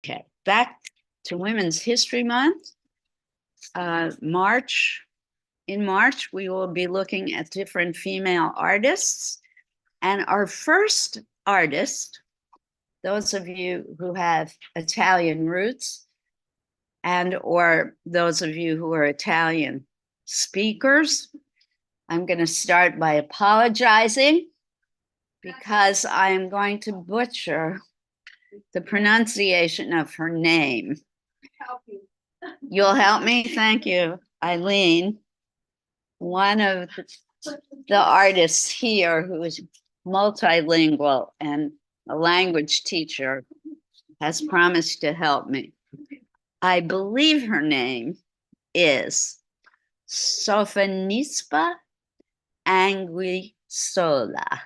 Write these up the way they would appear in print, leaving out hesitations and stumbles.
Okay, back to Women's History Month. In March, we will be looking at different female artists. And our first artist, those of you who have Italian roots, and or those of you who are Italian speakers, I'm going to start by apologizing because I am going to butcher the pronunciation of her name. You'll help me? Thank you, Eileen. One of the artists here who is multilingual and a language teacher has promised to help me. I believe her name is Sofonisba Anguissola.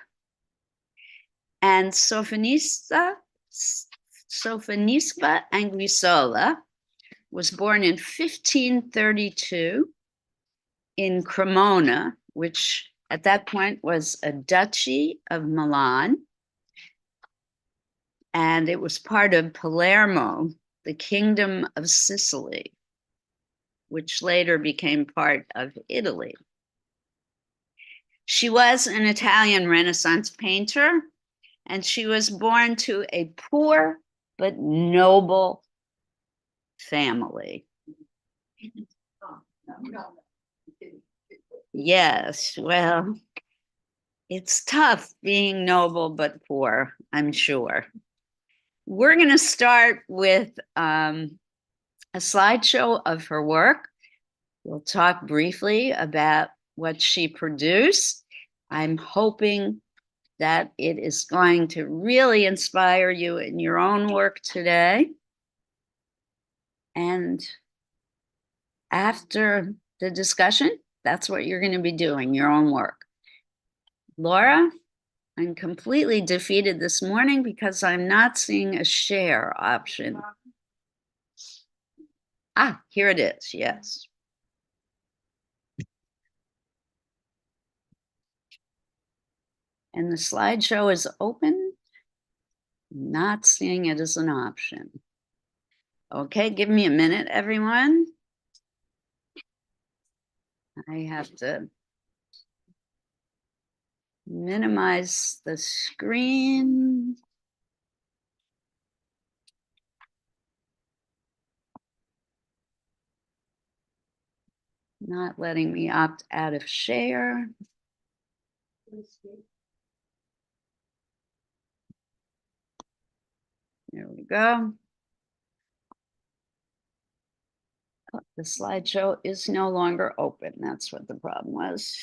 And Sofonisba Anguissola was born in 1532 in Cremona, which at that point was a duchy of Milan. And it was part of Palermo, the Kingdom of Sicily, which later became part of Italy. She was an Italian Renaissance painter, and she was born to a poor but noble family. Yes, well, it's tough being noble but poor, I'm sure. We're going to start with a slideshow of her work. We'll talk briefly about what she produced. I'm hoping that it is going to really inspire you in your own work today. And after the discussion, that's what you're going to be doing, your own work. Laura, I'm completely defeated this morning because I'm not seeing a share option. Ah, here it is, yes. And the slideshow is open. Not seeing it as an option. Okay, give me a minute, everyone. I have to minimize the screen. Not letting me opt out of share. There we go. Oh, the slideshow is no longer open. That's what the problem was.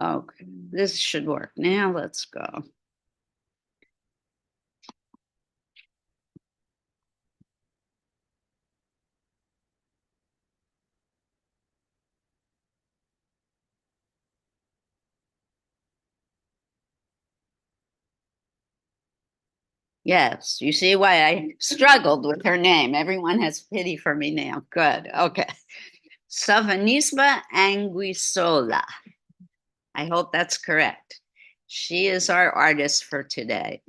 Okay, this should work. Now let's go. Yes, you see why I struggled with her name. Everyone has pity for me now. Good. Okay. Sofonisba Anguissola. I hope that's correct. She is our artist for today.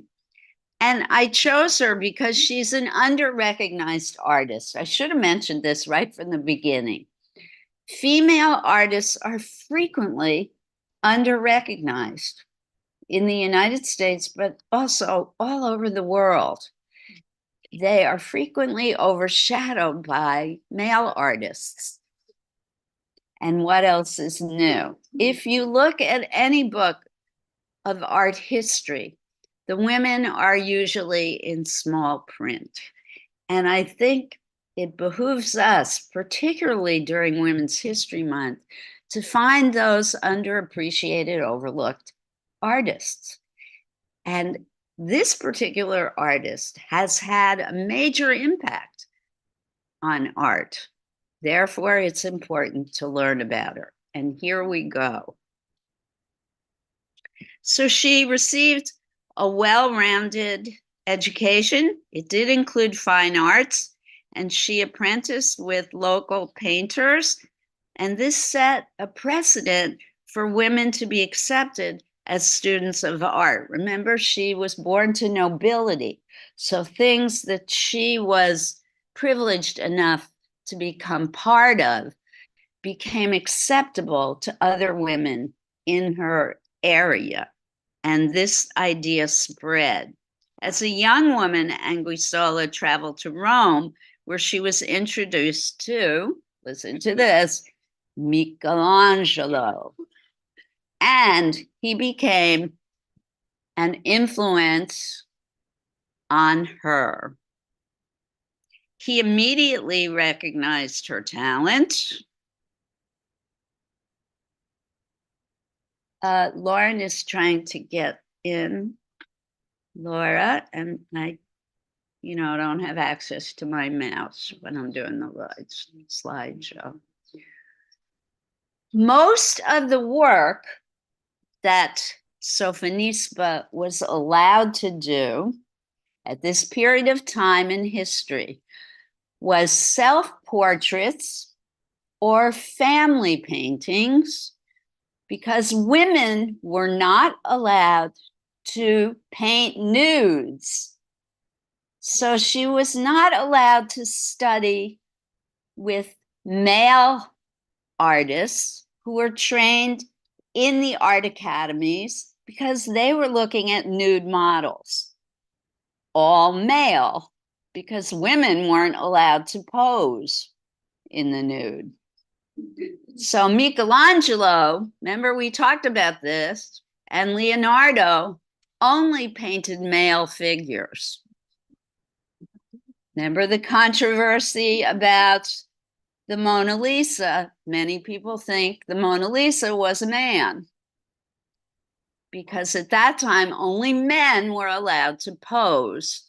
And I chose her because she's an under-recognized artist. I should have mentioned this right from the beginning. Female artists are frequently under-recognized in the United States, but also all over the world. They are frequently overshadowed by male artists. And what else is new? If you look at any book of art history, the women are usually in small print. And I think it behooves us, particularly during Women's History Month, to find those underappreciated, overlooked artists. And this particular artist has had a major impact on art. Therefore, it's important to learn about her. And here we go. So she received a well-rounded education. It did include fine arts, and she apprenticed with local painters And this set a precedent for women to be accepted as students of art. Remember, she was born to nobility. So things that she was privileged enough to become part of became acceptable to other women in her area. And this idea spread. As a young woman, Anguissola traveled to Rome, where she was introduced to, listen to this, Michelangelo. And he became an influence on her. He immediately recognized her talent. Lauren is trying to get in, Laura, and I, don't have access to my mouse when I'm doing the slideshow. Most of the work that Sophonisba was allowed to do at this period of time in history was self-portraits or family paintings, because women were not allowed to paint nudes. So she was not allowed to study with male artists who were trained in the art academies because they were looking at nude models, all male, because women weren't allowed to pose in the nude. So Michelangelo, remember we talked about this, and Leonardo only painted male figures. Remember the controversy about the Mona Lisa? Many people think the Mona Lisa was a man, because at that time only men were allowed to pose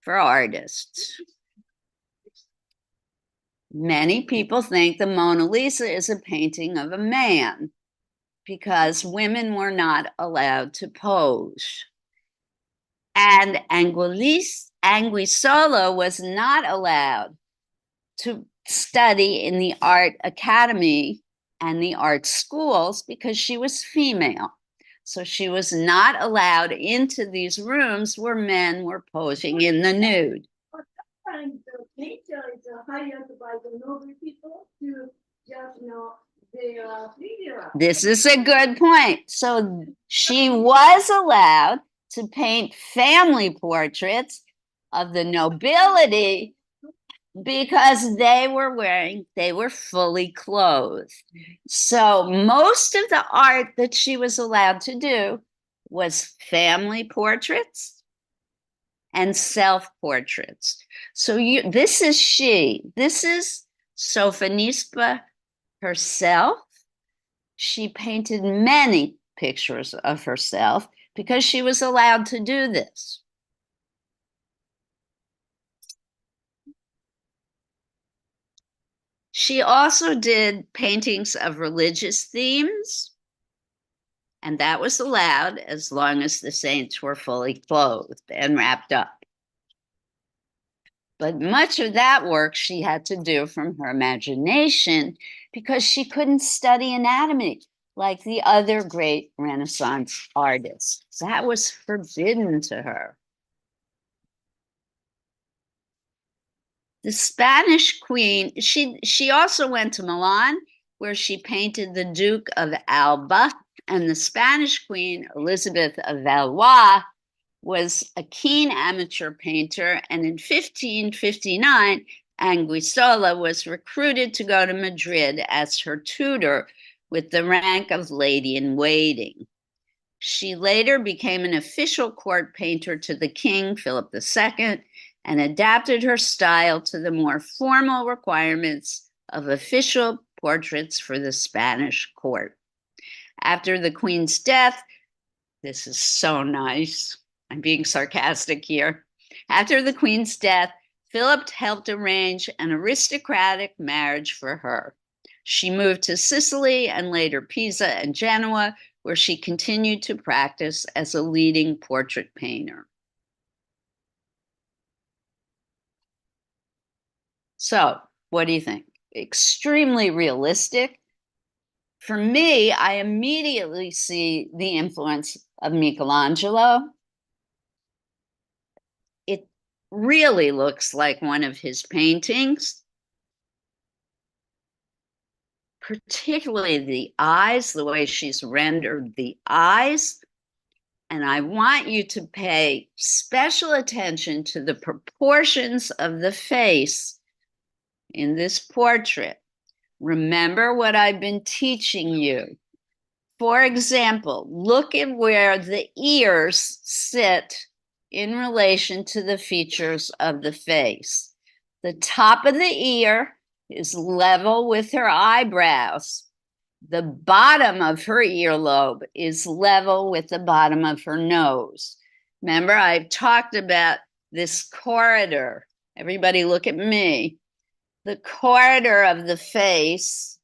for artists. Many people think the Mona Lisa is a painting of a man because women were not allowed to pose. And Anguissola was not allowed to study in the art academy and the art schools because she was female. So she was not allowed into these rooms where men were posing in the nude. Sometimes the painter is hired by the noble people to just their figure. This is a good point. So she was allowed to paint family portraits of the nobility because they were fully clothed. So most of the art that she was allowed to do was family portraits and self-portraits. So this is Sophonisba herself. She painted many pictures of herself because she was allowed to do this. She also did paintings of religious themes, and that was allowed as long as the saints were fully clothed and wrapped up. But much of that work she had to do from her imagination because she couldn't study anatomy like the other great Renaissance artists. That was forbidden to her. The Spanish queen, she also went to Milan, where she painted the Duke of Alba, and the Spanish queen, Elizabeth of Valois, was a keen amateur painter, and in 1559, Anguissola was recruited to go to Madrid as her tutor with the rank of lady-in-waiting. She later became an official court painter to the king, Philip II, and adapted her style to the more formal requirements of official portraits for the Spanish court. After the queen's death, this is so nice. I'm being sarcastic here. After the queen's death, Philip helped arrange an aristocratic marriage for her. She moved to Sicily and later Pisa and Genoa, where she continued to practice as a leading portrait painter. So, what do you think? Extremely realistic, For me, I immediately see the influence of Michelangelo. It really looks like one of his paintings, particularly the eyes, the way she's rendered the eyes. And I want you to pay special attention to the proportions of the face in this portrait. Remember what I've been teaching you. For example, look at where the ears sit in relation to the features of the face. The top of the ear is level with her eyebrows. The bottom of her earlobe is level with the bottom of her nose. Remember, I've talked about this corridor. Everybody look at me. The corridor of the face,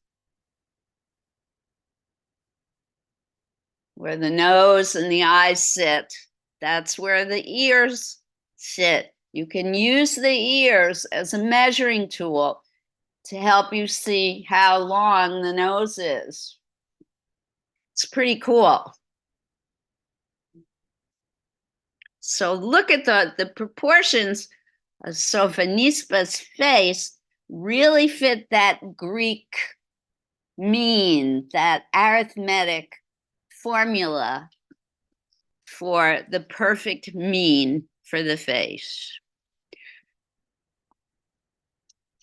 where the nose and the eyes sit, that's where the ears sit. You can use the ears as a measuring tool to help you see how long the nose is. It's pretty cool. So look at the proportions of Sophonisba's face really fit that Greek mean, that arithmetic formula for the perfect mean for the face.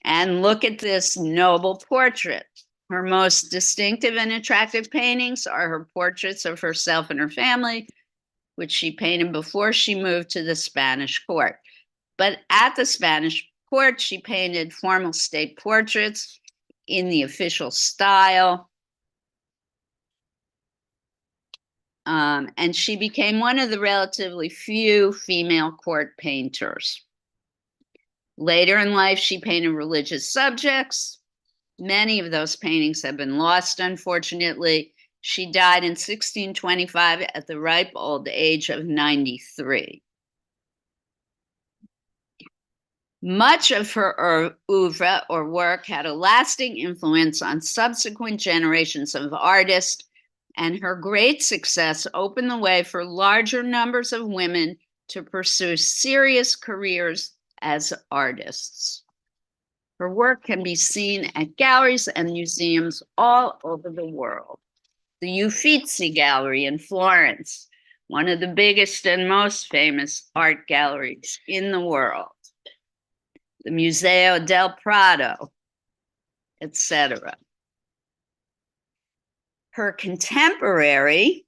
And look at this noble portrait. Her most distinctive and attractive paintings are her portraits of herself and her family, which she painted before she moved to the Spanish court. But at the Spanish court, she painted formal state portraits in the official style. And she became one of the relatively few female court painters. Later in life, she painted religious subjects. Many of those paintings have been lost, unfortunately. She died in 1625 at the ripe old age of 93. Much of her oeuvre or work had a lasting influence on subsequent generations of artists, and her great success opened the way for larger numbers of women to pursue serious careers as artists. Her work can be seen at galleries and museums all over the world. The Uffizi Gallery in Florence, one of the biggest and most famous art galleries in the world. The Museo del Prado, etc. Her contemporary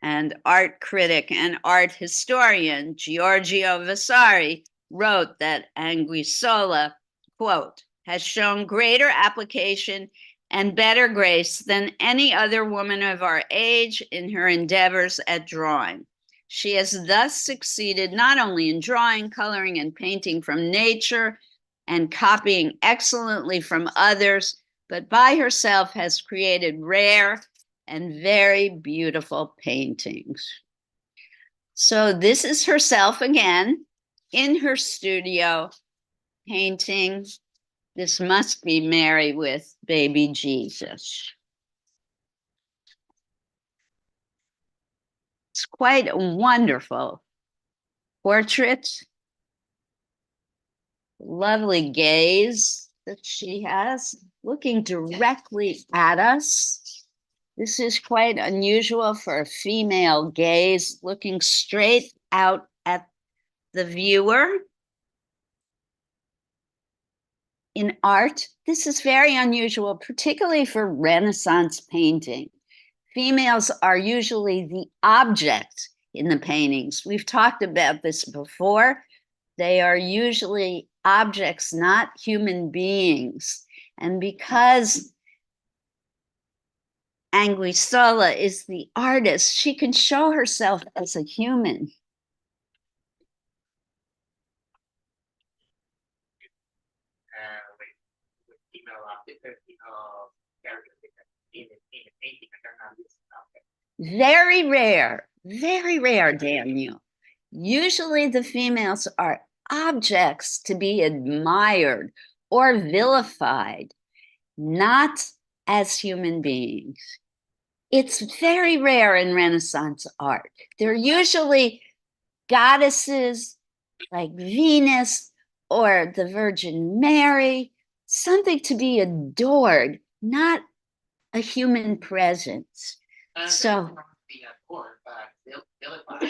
and art critic and art historian, Giorgio Vasari, wrote that Anguissola, quote, has shown greater application and better grace than any other woman of our age in her endeavors at drawing. She has thus succeeded not only in drawing, coloring, and painting from nature and copying excellently from others, but by herself has created rare and very beautiful paintings. So this is herself again in her studio painting. This must be Mary with baby Jesus. It's quite a wonderful portrait. Lovely gaze that she has, looking directly at us. This is quite unusual for a female gaze, looking straight out at the viewer. In art, this is very unusual, particularly for Renaissance painting. Females are usually the object in the paintings. We've talked about this before. They are usually objects, not human beings. And because Anguissola is the artist, she can show herself as a human. Very rare, Daniel. Usually the females are objects to be admired or vilified, not as human beings. It's very rare in Renaissance art. They're usually goddesses like Venus or the Virgin Mary, something to be adored, not a human presence. So be adored, but vilified.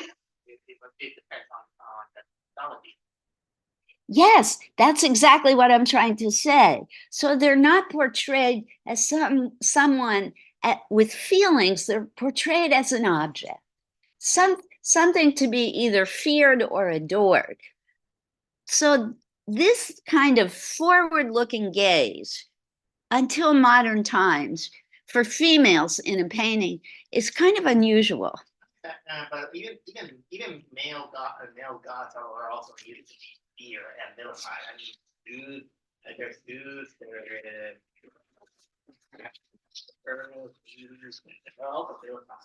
It depends on the mythology. yes, that's exactly what I'm trying to say. So they're not portrayed as someone with feelings. They're portrayed as an object, something to be either feared or adored. So this kind of forward-looking gaze, until modern times, for females in a painting is kind of unusual. But even male gods are also used to be fear and vilified. I mean, Zeus, there's Zeus, there's Zeus, they're also vilified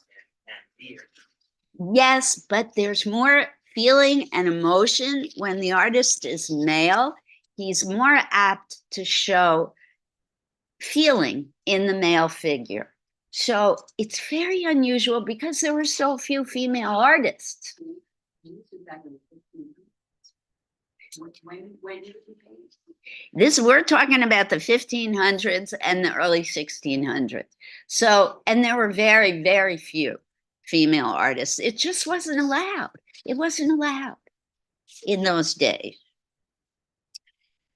and feared. Yes, but there's more feeling and emotion when the artist is male. He's more apt to show feeling in the male figure. So it's very unusual because there were so few female artists. When did you paint? We're talking about the 1500s and the early 1600s. So, and there were very, very few female artists. It just wasn't allowed. It wasn't allowed in those days.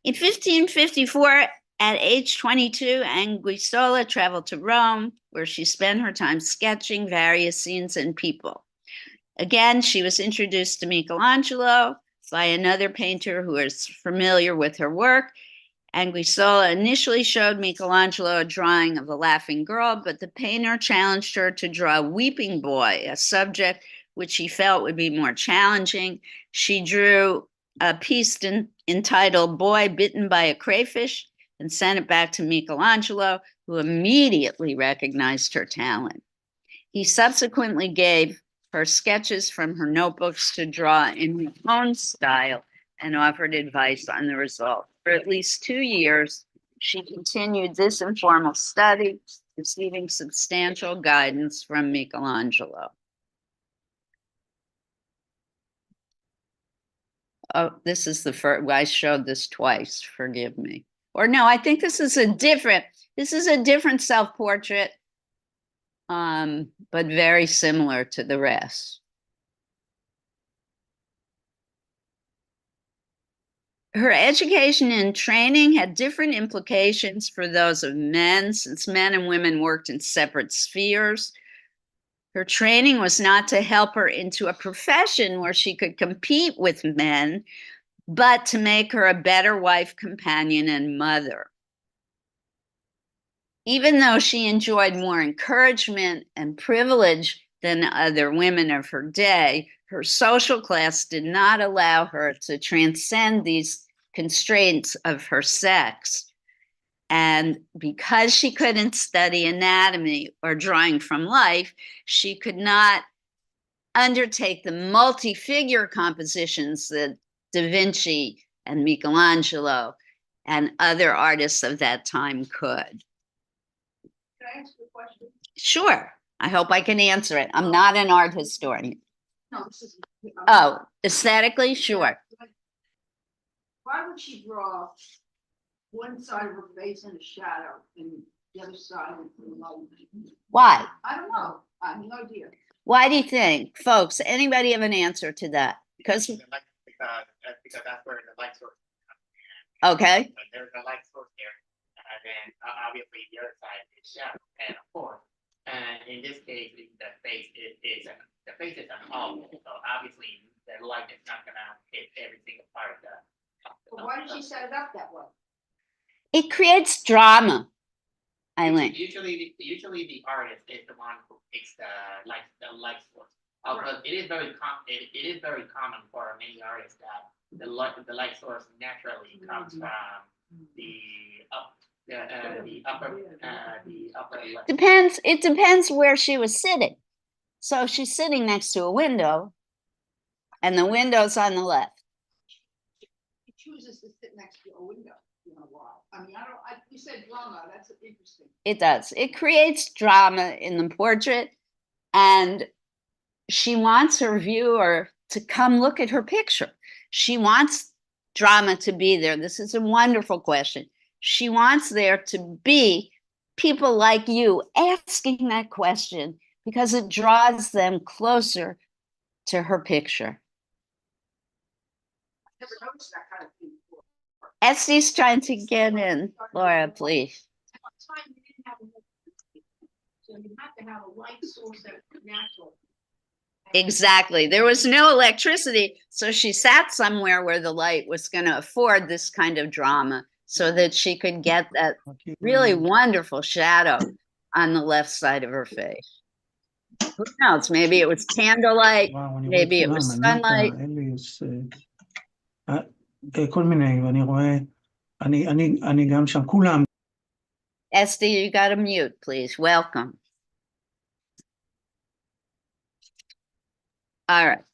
In 1554, at age 22, Anguissola traveled to Rome, where she spent her time sketching various scenes and people. Again, she was introduced to Michelangelo by another painter who is familiar with her work. Anguissola initially showed Michelangelo a drawing of a laughing girl, but the painter challenged her to draw a weeping boy, a subject which she felt would be more challenging. She drew a piece entitled Boy Bitten by a Crayfish and sent it back to Michelangelo, who immediately recognized her talent. He subsequently gave her sketches from her notebooks to draw in her own style and offered advice on the result. For at least 2 years, she continued this informal study, receiving substantial guidance from Michelangelo. Oh, this is the first, I showed this twice, forgive me. Or no, I think this is a different self-portrait, but very similar to the rest. Her education and training had different implications for those of men, since men and women worked in separate spheres. Her training was not to help her into a profession where she could compete with men, but to make her a better wife, companion, and mother. Even though she enjoyed more encouragement and privilege than other women of her day, her social class did not allow her to transcend these constraints of her sex. And because she couldn't study anatomy or drawing from life, she could not undertake the multi-figure compositions that Da Vinci and Michelangelo and other artists of that time could. Can I ask you a question? Sure, I hope I can answer it. I'm not an art historian. No, this is. Oh, aesthetically, sure. Why would she draw one side of her face in a shadow and the other side in light? Why? I don't know. I have no idea. Why do you think, folks? Anybody have an answer to that? Because that's where the light source okay. There's a light source there, and then obviously the other side is shadow, and of course, in this case, the face is an object, so obviously the light is not gonna hit every single part of the. But why did she set it up that way? It creates drama, Eileen. Usually the artist is the one who picks the light source. But it is very common for many artists that the light source naturally comes from the upper left. It depends where she was sitting. So she's sitting next to a window, and the window's on the left. She chooses to sit next to a window. You know why? I mean, I don't. You said drama, that's interesting. It does. It creates drama in the portrait, and she wants her viewer to come look at her picture. She wants drama to be there. This is a wonderful question. She wants there to be people like you asking that question because it draws them closer to her picture. Never noticed that kind of thing before. Estie's trying to get in. Laura, please. At the time, you didn't have electricity, so you have to have a light source that's natural. Exactly. There was no electricity, so she sat somewhere where the light was going to afford this kind of drama so that she could get that really wonderful shadow on the left side of her face. Who knows? Maybe it was candlelight, וואו, אני רואה את maybe it was כולם, אניטה, sunlight. אליס, כל מיני, ואני רואה, אני גם שם, כולם. Esty, you got to mute, please. Welcome. All right.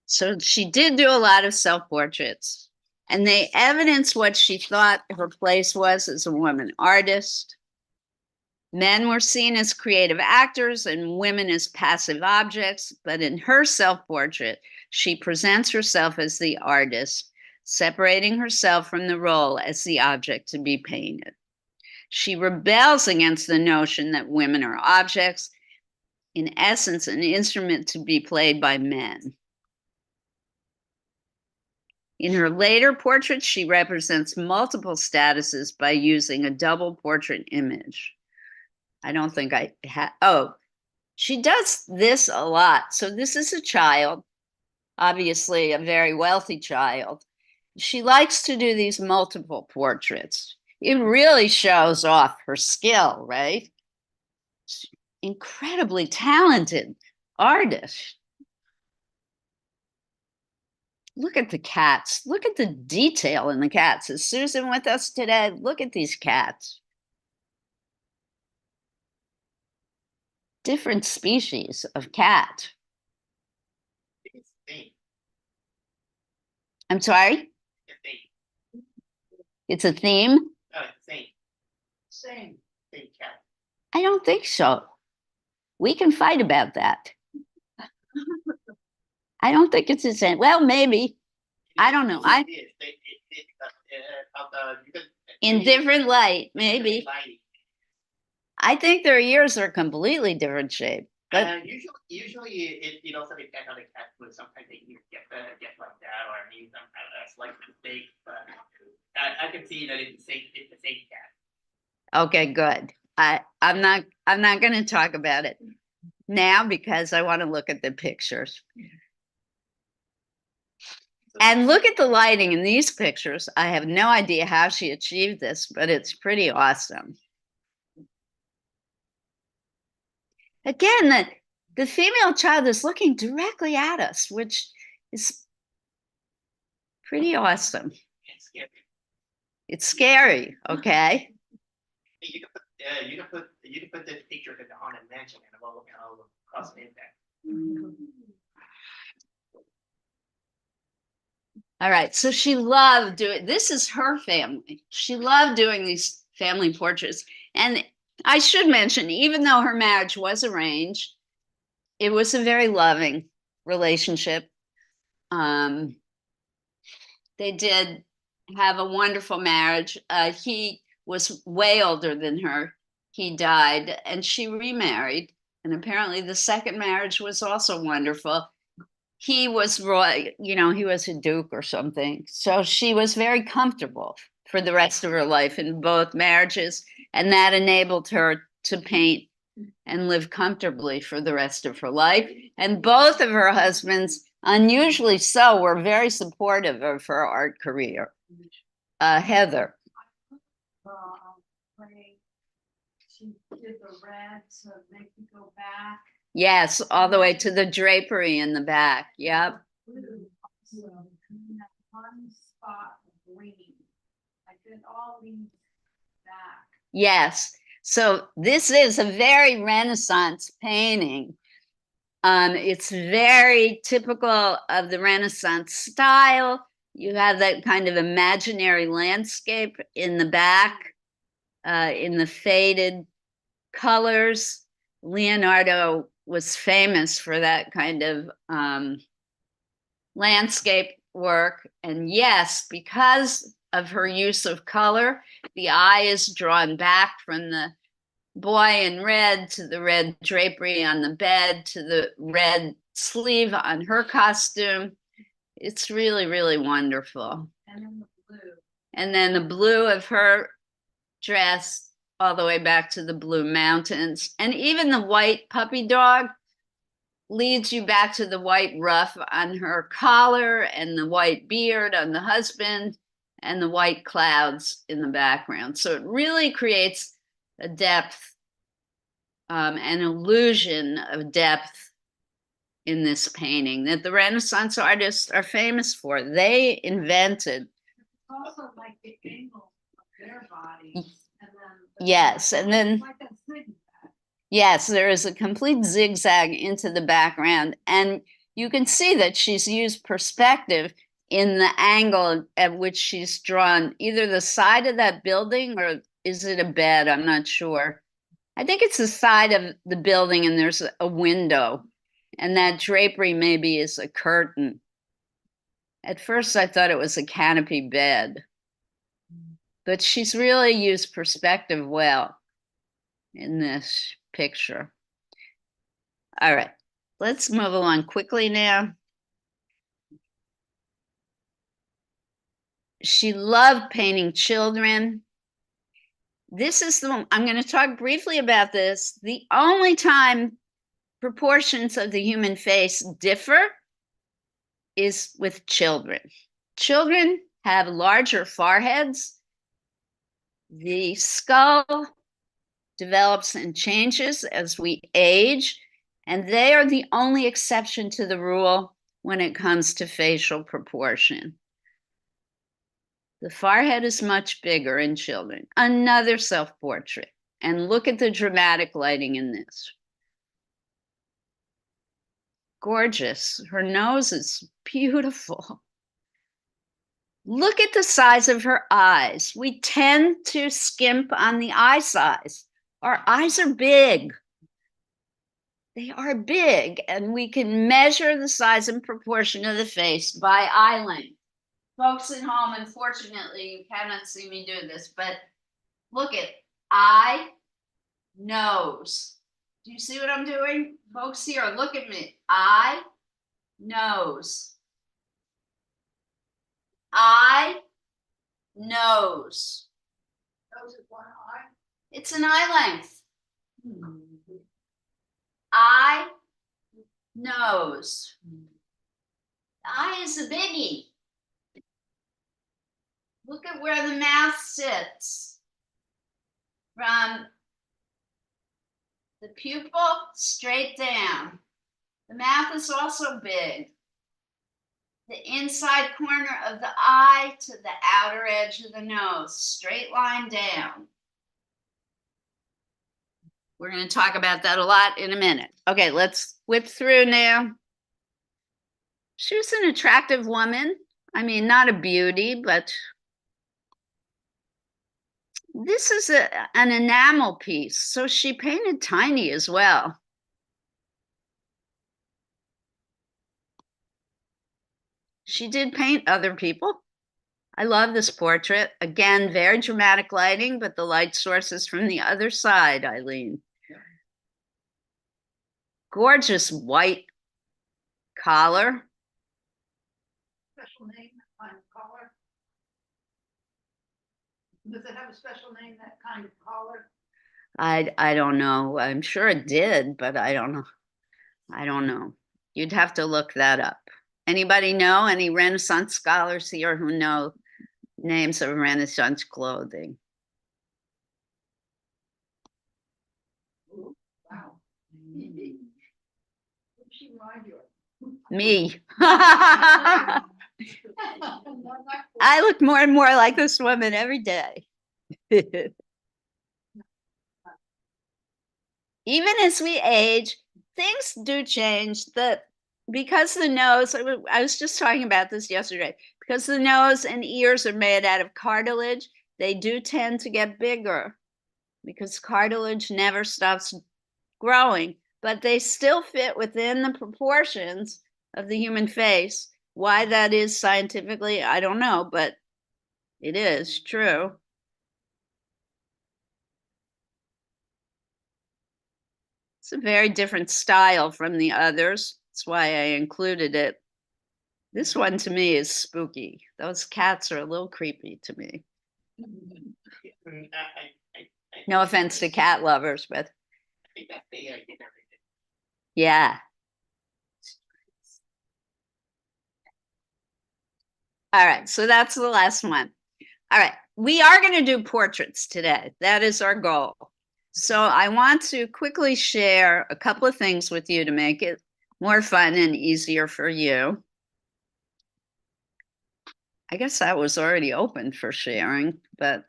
So she did do a lot of self-portraits, and they evidence what she thought her place was as a woman artist. Men were seen as creative actors and women as passive objects, but in her self-portrait, she presents herself as the artist, separating herself from the role as the object to be painted. She rebels against the notion that women are objects, in essence, an instrument to be played by men. In her later portraits, she represents multiple statuses by using a double portrait image. I don't think I have, oh, she does this a lot. So this is a child, obviously a very wealthy child. She likes to do these multiple portraits. It really shows off her skill, right? She's incredibly talented artist. Look at the cats. Look at the detail in the cats. Is Susan with us today? Look at these cats. Different species of cat. It's the thing. I'm sorry? The thing. It's a theme? No, it's the same. Same. Same cat. I don't think so. We can fight about that. I don't think it's the same. Well, maybe. I don't know. It is. You could- In different light, maybe. lighting. I think their ears are completely different shape. But Usually it also depends on the cat food. Sometimes they get like that, or maybe sometimes that's like mistake. But I can see that it's the same cat. okay, good. I'm not going to talk about it now because I want to look at the pictures. And look at the lighting in these pictures. I have no idea how she achieved this, but it's pretty awesome. Again, the female child is looking directly at us, which is pretty awesome. It's scary. It's scary, okay? You can put this picture on a mansion and we'll look at all the cost of impact. All right, so she loved doing, this is her family. She loved doing these family portraits. And I should mention, even though her marriage was arranged, it was a very loving relationship. They did have a wonderful marriage. He was way older than her. He died and she remarried. And apparently the second marriage was also wonderful. He was roy, he was a duke or something. So she was very comfortable for the rest of her life in both marriages. And that enabled her to paint and live comfortably for the rest of her life. And both of her husbands, unusually so, were very supportive of her art career. Heather. She did the red to make you go back. Yes, all the way to the drapery in the back. Yep. So, that one spot of green. I did all these back. Yes. So this is a very Renaissance painting. It's very typical of the Renaissance style. You have that kind of imaginary landscape in the back. in the faded colors. Leonardo was famous for that kind of landscape work. And yes, because of her use of color, the eye is drawn back from the boy in red to the red drapery on the bed to the red sleeve on her costume. It's really, really wonderful. And then the blue. And then the blue of her dress all the way back to the blue mountains. And even the white puppy dog leads you back to the white ruff on her collar and the white beard on the husband and the white clouds in the background. So it really creates a depth, an illusion of depth in this painting that the Renaissance artists are famous for. They invented. Also like the angle of their bodies. And then Yes, and then like a zigzag. yes, there is a complete zigzag into the background, and you can see that she's used perspective in the angle at which she's drawn either the side of that building, or is it a bed? I'm not sure. I think it's the side of the building and there's a window, and that drapery maybe is a curtain. At first I thought it was a canopy bed, but she's really used perspective well in this picture. All right, let's move along quickly now. She loved painting children. This is the one, I'm going to talk briefly about this. The only time proportions of the human face differ is with children. Children have larger foreheads. The skull develops and changes as we age, and they are the only exception to the rule when it comes to facial proportion. The forehead is much bigger in children. Another self-portrait. And look at the dramatic lighting in this. Gorgeous. Her nose is beautiful. Look at the size of her eyes. We tend to skimp on the eye size. Our eyes are big. They are big, and we can measure the size and proportion of the face by eye length. Folks at home, unfortunately, you cannot see me do this, but look at eye, nose. Do you see what I'm doing? Folks here, look at me. Eye, nose. Eye, nose. Nose is one eye. It's an eye length. Eye, nose. The eye is a biggie. Look at where the mouth sits. From the pupil straight down. The mouth is also big. The inside corner of the eye to the outer edge of the nose, straight line down. We're going to talk about that a lot in a minute. Okay, let's whip through now. She was an attractive woman. I mean, not a beauty, but this is an enamel piece. So she painted tiny as well. She did paint other people. I love this portrait. Again, very dramatic lighting, but the light source is from the other side, Eileen. Gorgeous white collar. Special name on collar? Does it have a special name, that kind of collar? I don't know. I'm sure it did, but I don't know. I don't know. You'd have to look that up. Anybody know? Any Renaissance scholars here who know names of Renaissance clothing? Ooh, wow. Who did she remind you of? Me. I look more and more like this woman every day. Even as we age, things do change. Because the nose, I was just talking about this yesterday, because the nose and ears are made out of cartilage, they do tend to get bigger. because cartilage never stops growing, but they still fit within the proportions of the human face. Why that is scientifically, I don't know, but it is true. It's a very different style from the others. That's why I included it. This one to me is spooky. Those cats are a little creepy to me. No offense to cat lovers, but I think that they are generated. yeah. All right, so that's the last one. All right, we are going to do portraits today. That is our goal. So I want to quickly share a couple of things with you to make it more fun and easier for you. I guess that was already open for sharing, but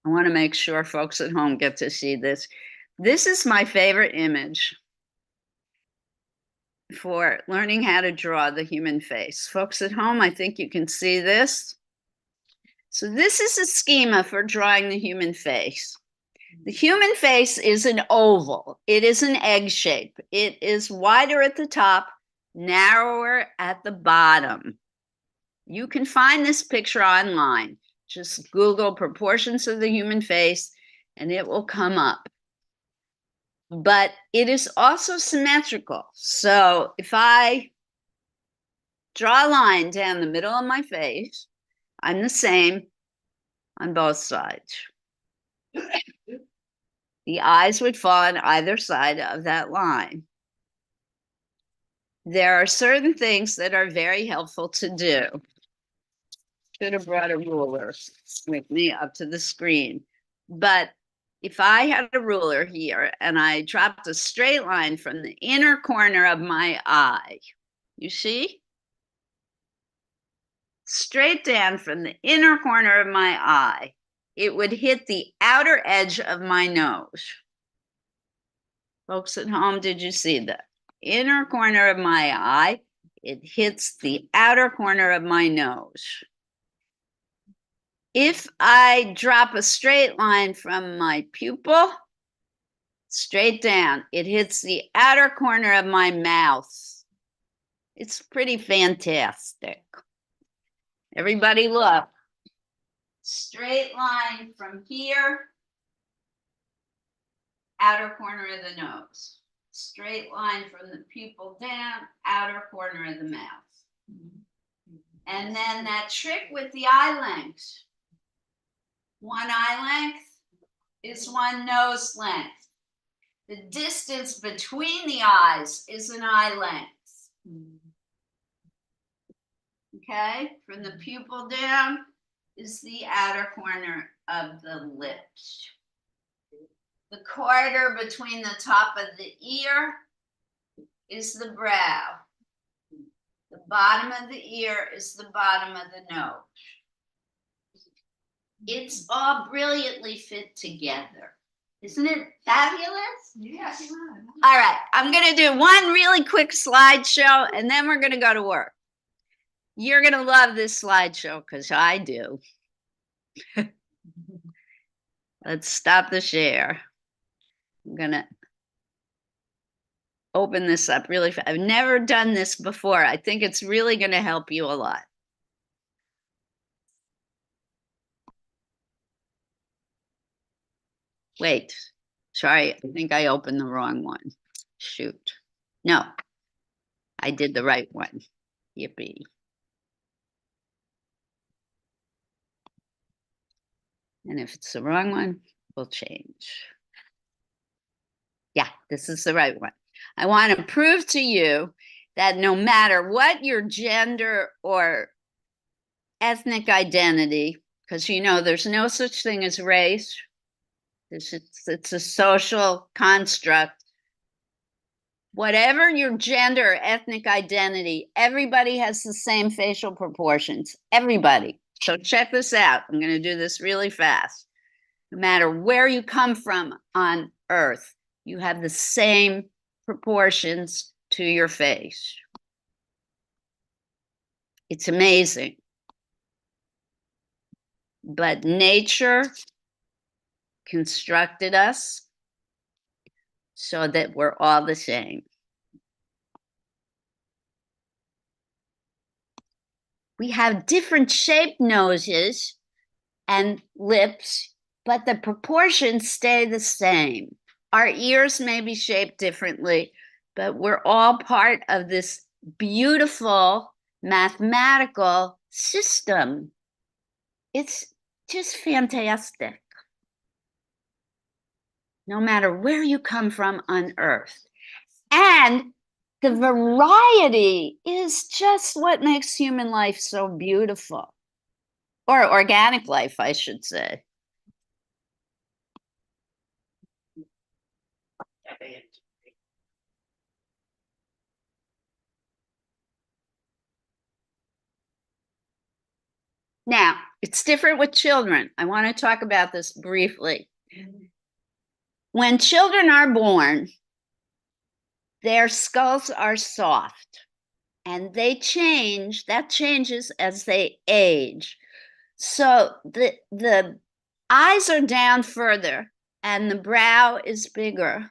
I want to make sure folks at home get to see this. This is my favorite image for learning how to draw the human face. Folks at home, I think you can see this. So this is a schema for drawing the human face. The human face is an oval. It is an egg shape. It is wider at the top, narrower at the bottom. You can find this picture online. Just Google proportions of the human face and it will come up. But it is also symmetrical. So if I draw a line down the middle of my face, I'm the same on both sides. The eyes would fall on either side of that line. There are certain things that are very helpful to do. Should have brought a ruler with me up to the screen. But if I had a ruler here and I dropped a straight line from the inner corner of my eye, you see? Straight down from the inner corner of my eye, it would hit the outer edge of my nose. Folks at home, did you see that? Inner corner of my eye, it hits the outer corner of my nose. If I drop a straight line from my pupil, straight down, it hits the outer corner of my mouth. It's pretty fantastic. Everybody look. Straight line from here, outer corner of the nose. Straight line from the pupil down, outer corner of the mouth. And then that trick with the eye length. One eye length is one nose length. The distance between the eyes is an eye length. Okay, from the pupil down is the outer corner of the lips. The corridor between the top of the ear is the brow. The bottom of the ear is the bottom of the nose. It's all brilliantly fit together. Isn't it fabulous? Yeah. All right, I'm going to do one really quick slideshow and then we're going to go to work. You're going to love this slideshow because I do. Let's stop the share. I'm going to open this up really fast. I've never done this before. I think it's really going to help you a lot. Wait, sorry, I think I opened the wrong one. Shoot. No, I did the right one. Yippee. And if it's the wrong one, we'll change. Yeah, this is the right one. I want to prove to you that no matter what your gender or ethnic identity, because you know there's no such thing as race, it's a social construct. Whatever your gender or ethnic identity, everybody has the same facial proportions. Everybody. So check this out. I'm going to do this really fast. No matter where you come from on Earth, you have the same proportions to your face. It's amazing. But nature constructed us so that we're all the same. We have different shaped noses and lips, but the proportions stay the same. Our ears may be shaped differently, but we're all part of this beautiful mathematical system. It's just fantastic. No matter where you come from on Earth. And the variety is just what makes human life so beautiful. Or organic life, I should say. Now, it's different with children. I want to talk about this briefly. When children are born, their skulls are soft and they change. That changes as they age. So the eyes are down further and the brow is bigger.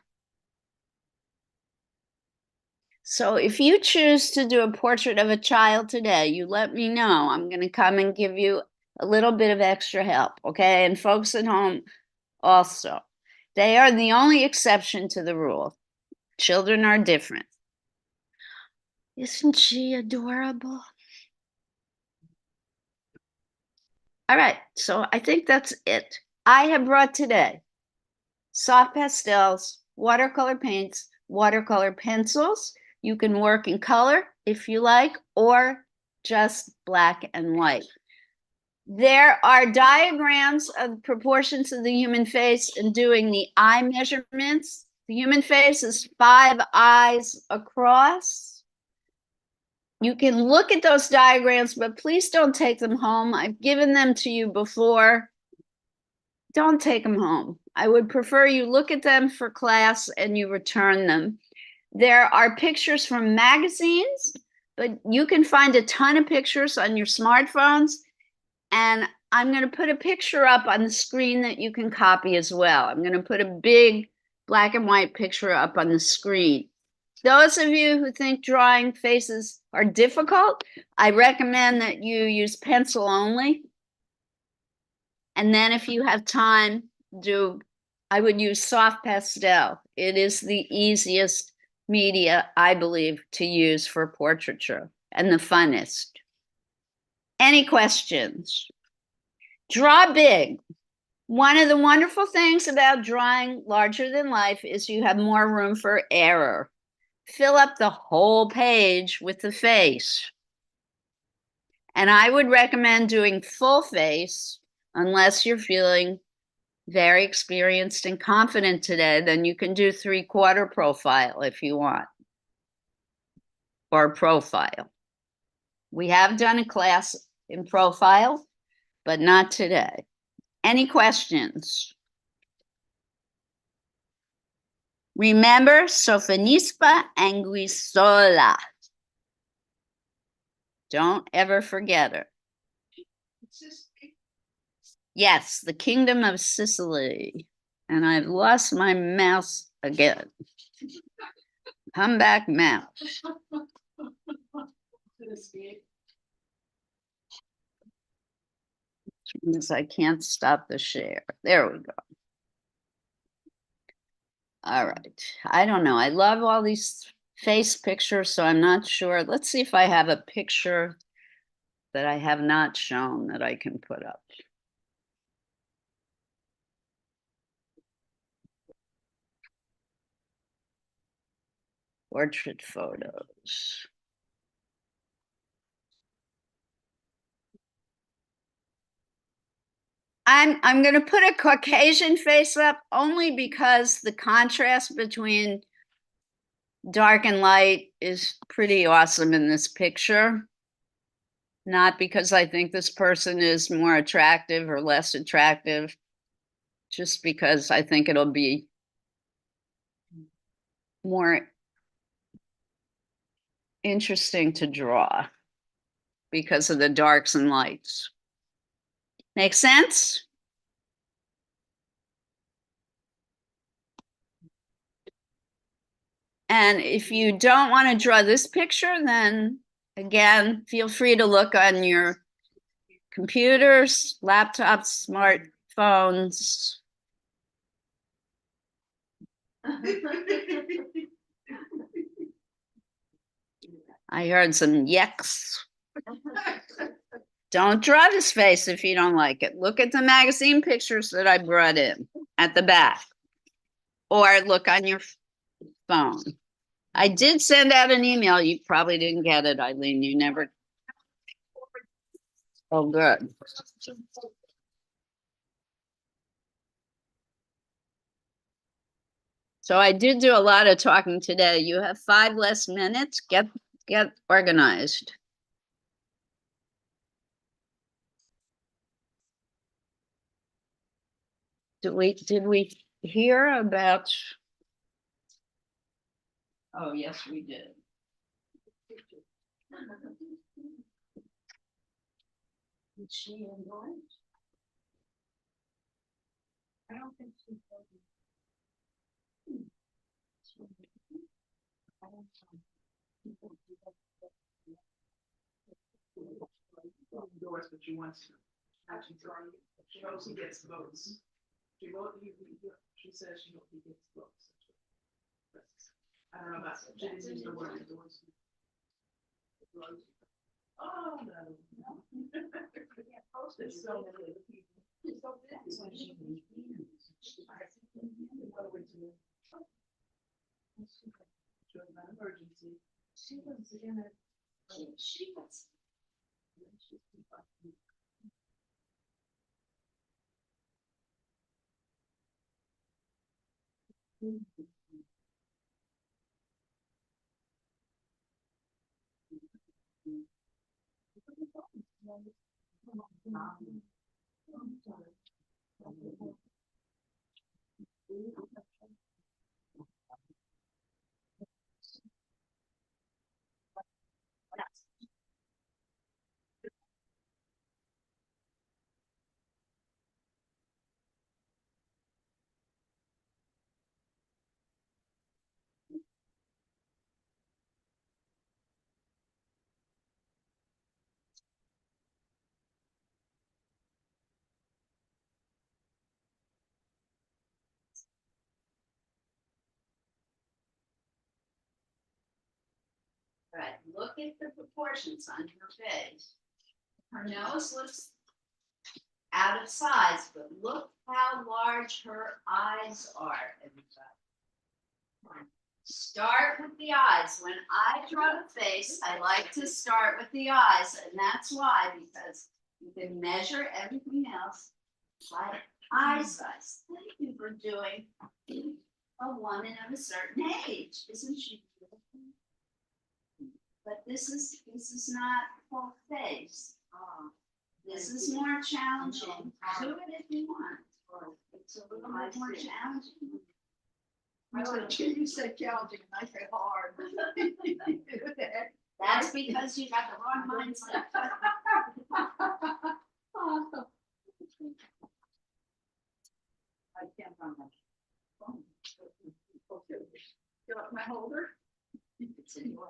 So if you choose to do a portrait of a child today, you let me know. I'm going to come and give you a little bit of extra help, okay? And folks at home also. They are the only exception to the rule. Children are different. Isn't she adorable? All right, so I think that's it. I have brought today soft pastels, watercolor paints, watercolor pencils. You can work in color if you like, or just black and white. There are diagrams of proportions of the human face and doing the eye measurements. The human face is 5 eyes across. You can look at those diagrams, but please don't take them home. I've given them to you before. Don't take them home. I would prefer you look at them for class and you return them. There are pictures from magazines, but you can find a ton of pictures on your smartphones. And I'm going to put a picture up on the screen that you can copy as well. I'm going to put a big black and white picture up on the screen. Those of you who think drawing faces are difficult, I recommend that you use pencil only. And then if you have time, I would use soft pastel. It is the easiest media, I believe, to use for portraiture and the funnest. Any questions? Draw big. One of the wonderful things about drawing larger than life is you have more room for error. Fill up the whole page with the face. And I would recommend doing full face unless you're feeling very experienced and confident today. Then you can do 3/4 profile if you want, or profile. We have done a class in profile, but not today. Any questions? Remember, Sophonisba Anguissola. Don't ever forget her. Yes, the Kingdom of Sicily. And I've lost my mouse again. Come back, mouse. Which means I can't stop the share. There we go. All right. I don't know. I love all these face pictures, so I'm not sure. Let's see if I have a picture that I have not shown that I can put up. Portrait photos. I'm going to put a Caucasian face up only because the contrast between dark and light is pretty awesome in this picture. Not because I think this person is more attractive or less attractive, just because I think it'll be more interesting to draw because of the darks and lights. Make sense? And if you don't want to draw this picture, then again, feel free to look on your computers, laptops, smartphones. I heard some yeks. Don't draw this face if you don't like it. Look at the magazine pictures that I brought in at the back. Or look on your phone. I did send out an email. You probably didn't get it, Eileen. You never. Oh, good. So I did do a lot of talking today. You have 5 less minutes. Get organized. Did we hear about? Oh, yes, we did. Is she involved? I don't think she's. Endorse, but she wants to actually try. She knows he gets votes. She says she knows he gets votes. I don't know about that. She didn't use the word endorse. Oh, no. There's so many other people. That's why she was what do we do? During an emergency. She was in a. She was. Right, look at the proportions on her face. Her nose looks out of size, but look how large her eyes are. Start with the eyes. When I draw the face, I like to start with the eyes, and that's why, because you can measure everything else by eye size. Thank you for doing a woman of a certain age, isn't she beautiful? But this is not full face. This is more challenging. Do it if you want. It's a little bit more challenging. You said challenging, and I said hard. That's because you got the wrong mindset. I can't find my phone. Okay. You want my holder? It's in your.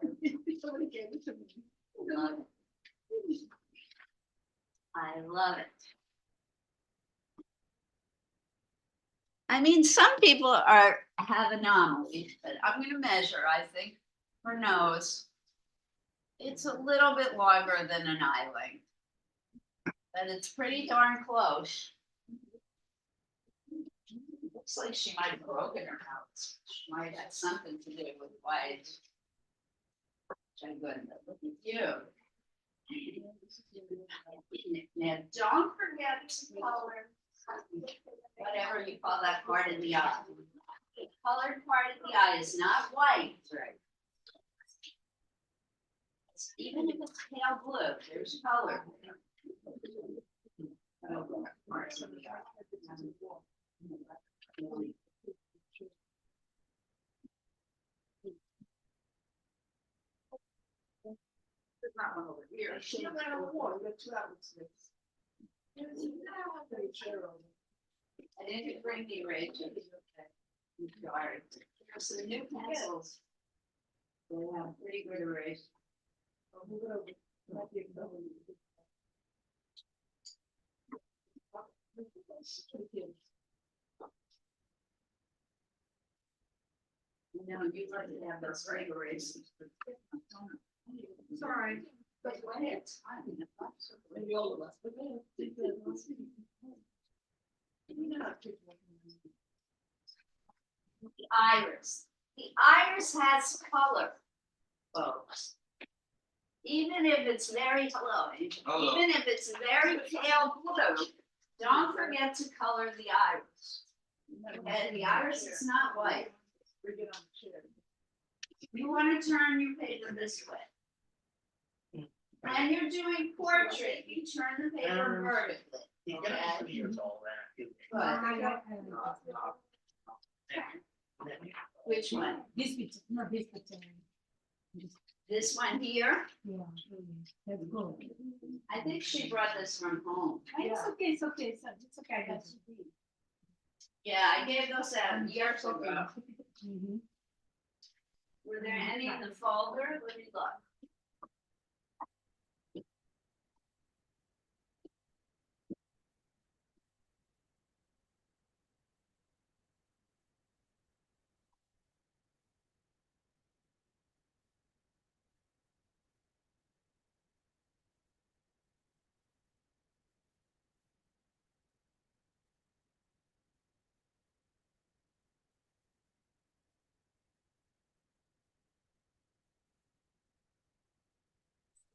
Somebody gave it to me. I love it. I mean, some people have anomalies, but I'm going to measure. I think her nose, it's a little bit longer than an eye length, but it's pretty darn close. Looks like she might have broken her nose. She might have something to do with why it's. I'm going to look at you. Now, don't forget to color whatever you call that part of the eye. The colored part of the eye is not white. Right. Even if it's pale blue, there's color. There's not one over here. She don't have a wall. You got 2 outlets. I didn't bring the eraser. Sorry. There's some new pencils. They have pretty good arrays. No, you like to have those great arrays. Sorry. But go ahead. Maybe all of us, but The iris. The iris has color, folks. Even if it's very hello, even if it's very pale blue, don't forget to color the iris. Okay, the iris is not white. bring it on the chair. You want to turn your paper this way. When you're doing portrait, you turn the paper vertically. He's gonna be 2 years old, then. But which one? This picture, not this picture. This one here? Yeah, let's go. I think she brought this from home. It's okay, it's okay, it's okay. That's Yeah, I gave those out years ago. Mhm. Were there any in the folder? Let me look.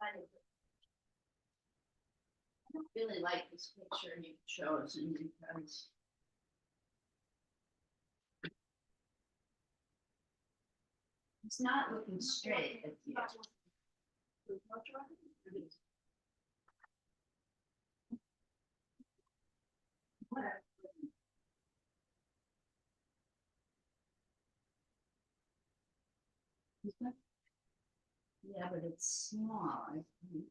I don't really like this picture you chosen because it's not looking straight at you. Yeah, but it's small. I think.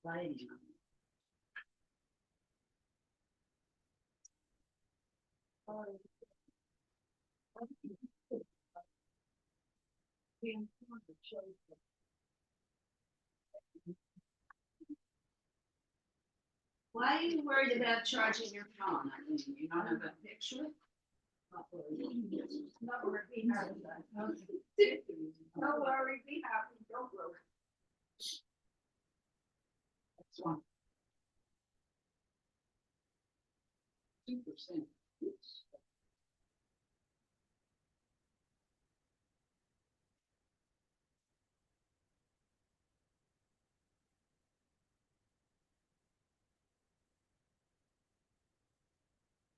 Lighting on it. Why are you worried about charging your phone? I mean, you don't have a picture? Not worry, be happy. Don't worry, be happy, don't worry. That's one. 2%.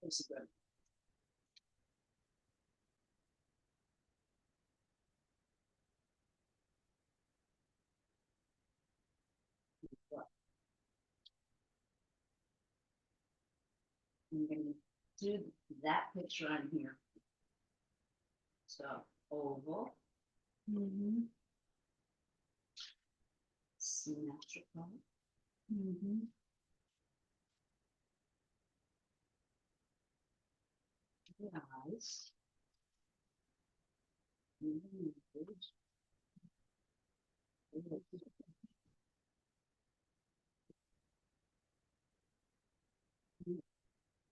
This is good. I'm gonna do that picture on here. So oval, Mhm. symmetrical, Mhm. the eyes. Mhm.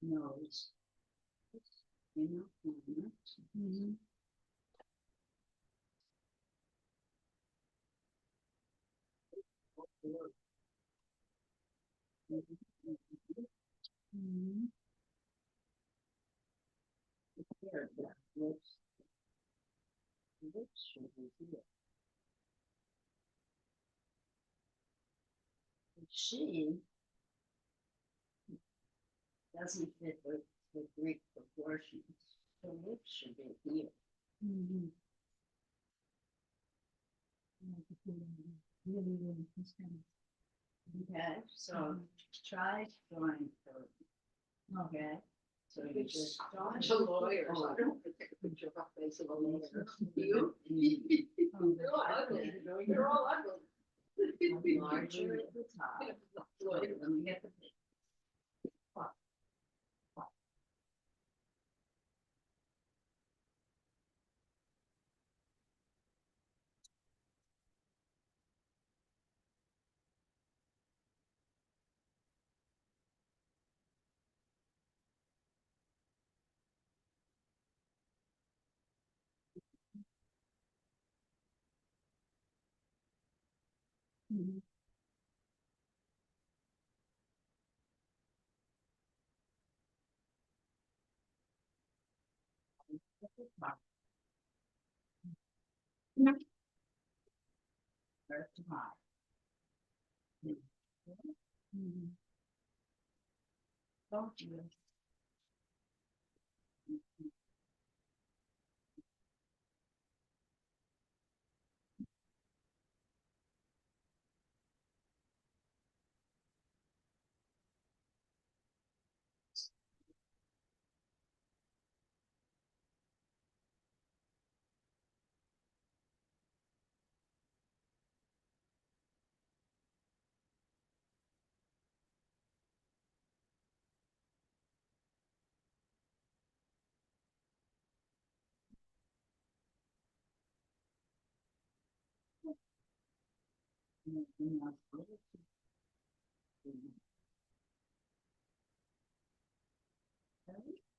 Nose. Inner corner. Mhm. Mhm. There, there, lips. Lips should be here. She doesn't fit the Greek proportions. The lips should be here. Mhm. Really, really, this kind Okay, so try drawing for, okay, so you just. Don's a lawyer, so I don't think I could picture of a face of a lawyer. You? of. You're all ugly, you know, you're all ugly. Larger at the top. Lawyer. Let me get the. Mhm. Or top. Mhm. Don't you?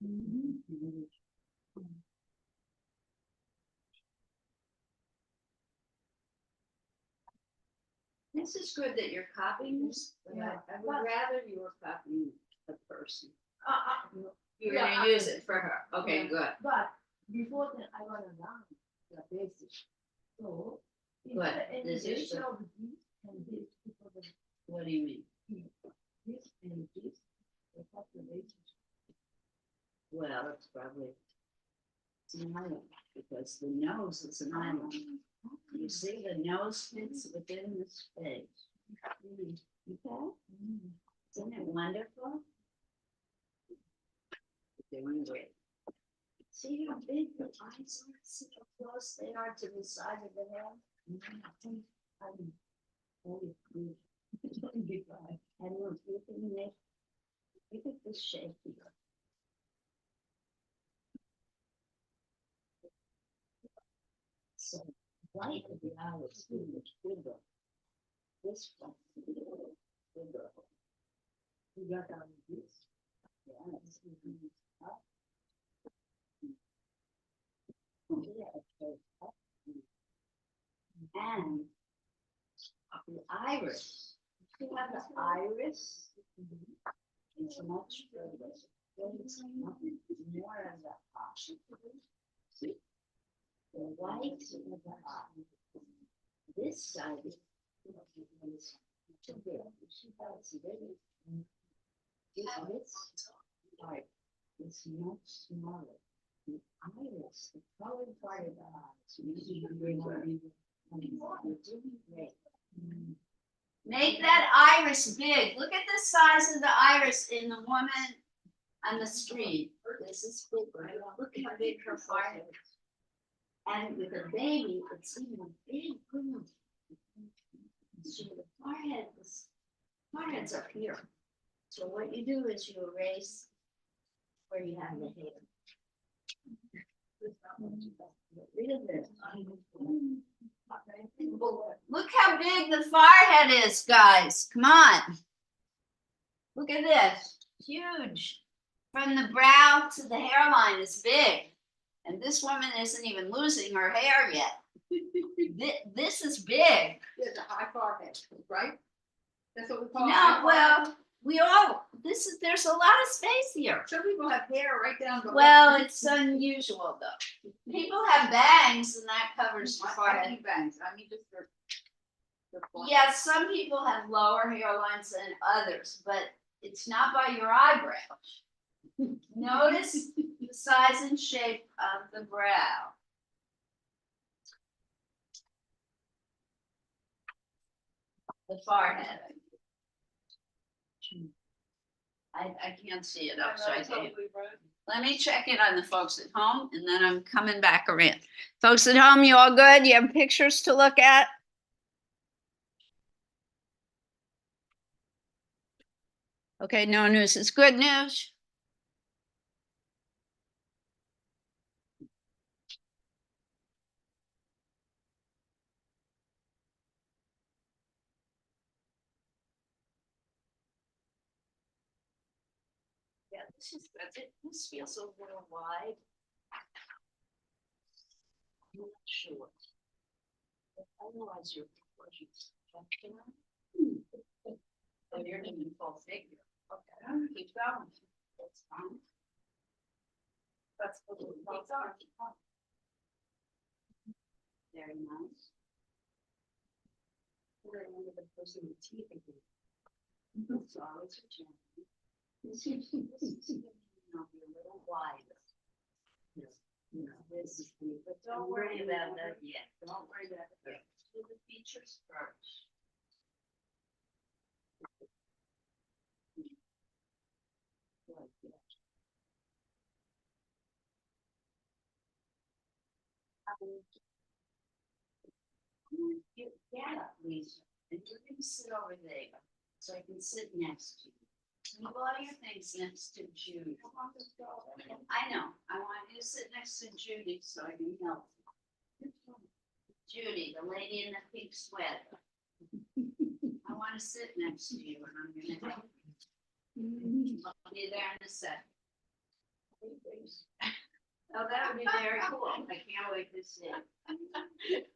Mhm. This is good that you're copying this, but I would rather you were copying the person. You're Yeah, gonna use it for her, okay, Yeah. good. But before that, I wanna learn the basics. So. Good. And This this is the- of this and this, because of What do you mean? this and this, the population. Well, it's probably. It's an island, because the nose is an island. You see, the nose fits within the space. Okay, isn't it wonderful? Doing great. See how big the eyes are, see how close they are to the side of the head? I'm very good. And we're looking at, look at this shape here. So white of the eye is much bigger. This one, bigger. You got on this. Yeah, it's up. Yeah, it's up. And the iris. You have the iris. It's much further. It's nothing more of the eye. See? The white of the eye. This side is too big. That's big. This part is much smaller. The iris, the colored part of the eyes, usually bigger. You're doing great. Make that iris big. Look at the size of the iris in the woman on the street. This is bigger. Look how big her forehead is. And with a baby, it's even big. So the forehead's up here. So what you do is you erase where you have the hair. Get rid of this. Look how big the forehead is, guys. Come on. Look at this. Huge. From the brow to the hairline is big. And this woman isn't even losing her hair yet. This is big. There's a high forehead, right? That's what we call. No, well, there's a lot of space here. Some people have hair right down the. Well, it's unusual though. People have bangs and that covers the I forehead. need bangs, I mean, just for. Yeah, some people have lower hairlines than others, but it's not by your eyebrows. Notice the size and shape of the brow. The forehead. I can't see it upside down. Let me check it on the folks at home and then I'm coming back around. Folks at home, you all good? You have pictures to look at? Okay, no news is good news. Yeah, this is good. This feels a little wide. I'm not sure. Otherwise, your proportions. Oh, you're in full figure. Okay, keep going. That's fine. That's a little. Very nice. Remember the person with teeth again. It's always a challenge. This is be a little wider. This is, but don't worry about that yet. Don't worry about it yet. Do the features first. Like that. Get up, Lisa, and you're gonna sit over there, so I can sit next to you. Move all your things next to Judy. I know, I want you to sit next to Judy so I can help. Judy, the lady in the pink sweater. I wanna sit next to you and I'm gonna help you. I'll be there in a second. Oh, that would be very cool. I can't wait to see it.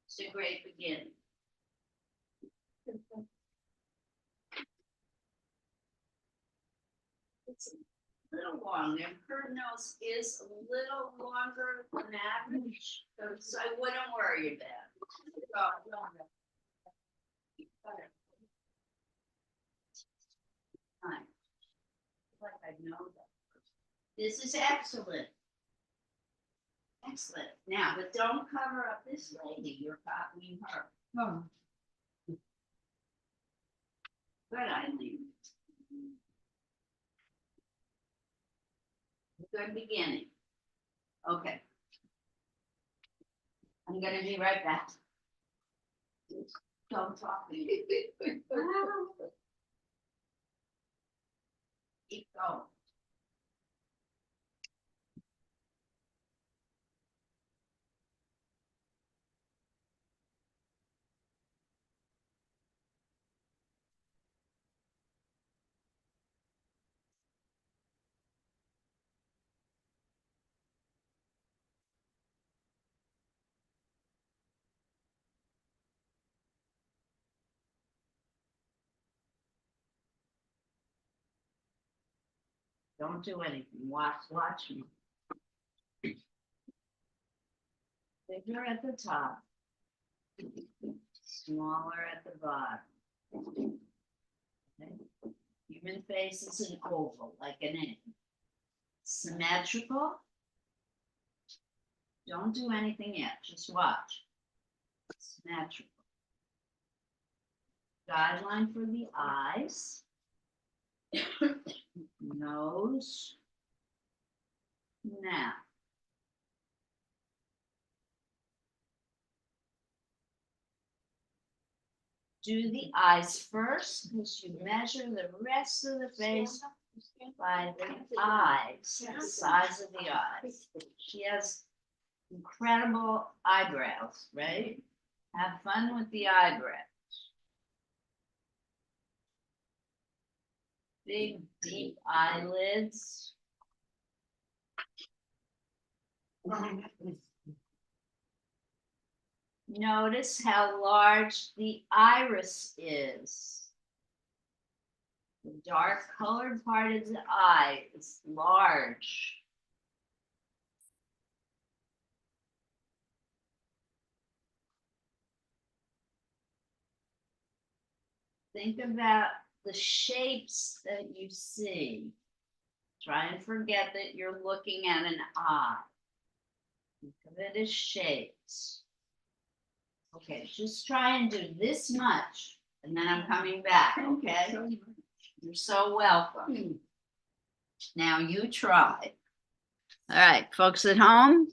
It's a great beginning. It's a little longer. Her nose is a little longer than average, so I wouldn't worry about it. Fine. Like I know that. This is excellent. Excellent. Now, but don't cover up this lady. You're copying her. Oh, Good, Eileen. Good beginning. Okay. I'm gonna be right back. Don't talk to me. Keep going. Don't do anything. Watch me. Bigger at the top. Smaller at the bottom. Okay. Human face is an oval, like an egg. Symmetrical. Don't do anything yet. Just watch. Symmetrical. Guideline for the eyes. Nose. Now. Do the eyes first, because you measure the rest of the face by the eyes, the size of the eyes. She has incredible eyebrows, right? Have fun with the eyebrows. Big, deep eyelids. Notice how large the iris is. The dark colored part of the eye is large. think about the shapes that you see. Try and forget that you're looking at an eye. Think of it as shapes. Okay, just try and do this much, and then I'm coming back, okay? You're so welcome. Now you try. All right, folks at home,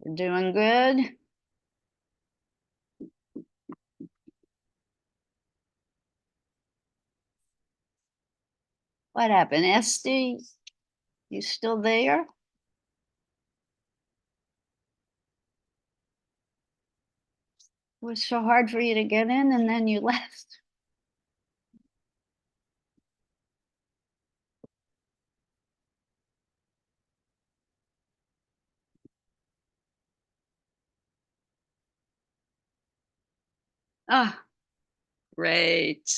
you're doing good. What happened, Esty? You still there? It was so hard for you to get in and then you left. Ah, great.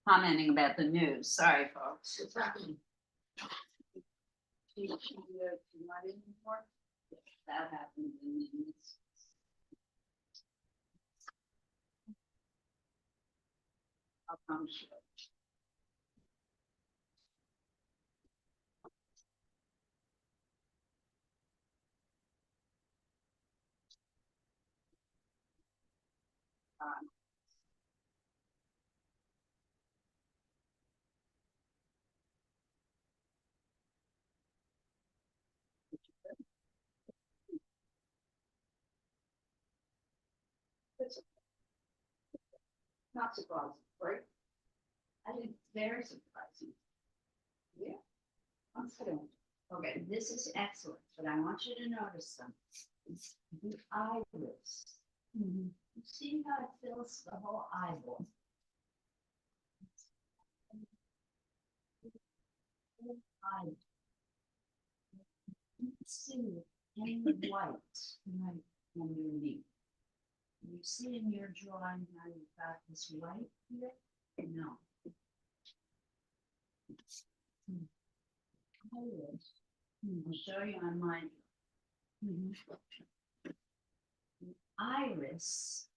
Commenting about the news. Sorry, folks. What's happening? That happened in the news. I'll come show. Not surprising, right? I think it's very surprising. Yeah. I'm still. Okay, this is excellent, but I want you to notice something. It's the iris. You see how it fills the whole eyeball? Eye. You can see any white right underneath. You see in your drawing how you've got this white here? No. Iris. I'll show you on mine. Iris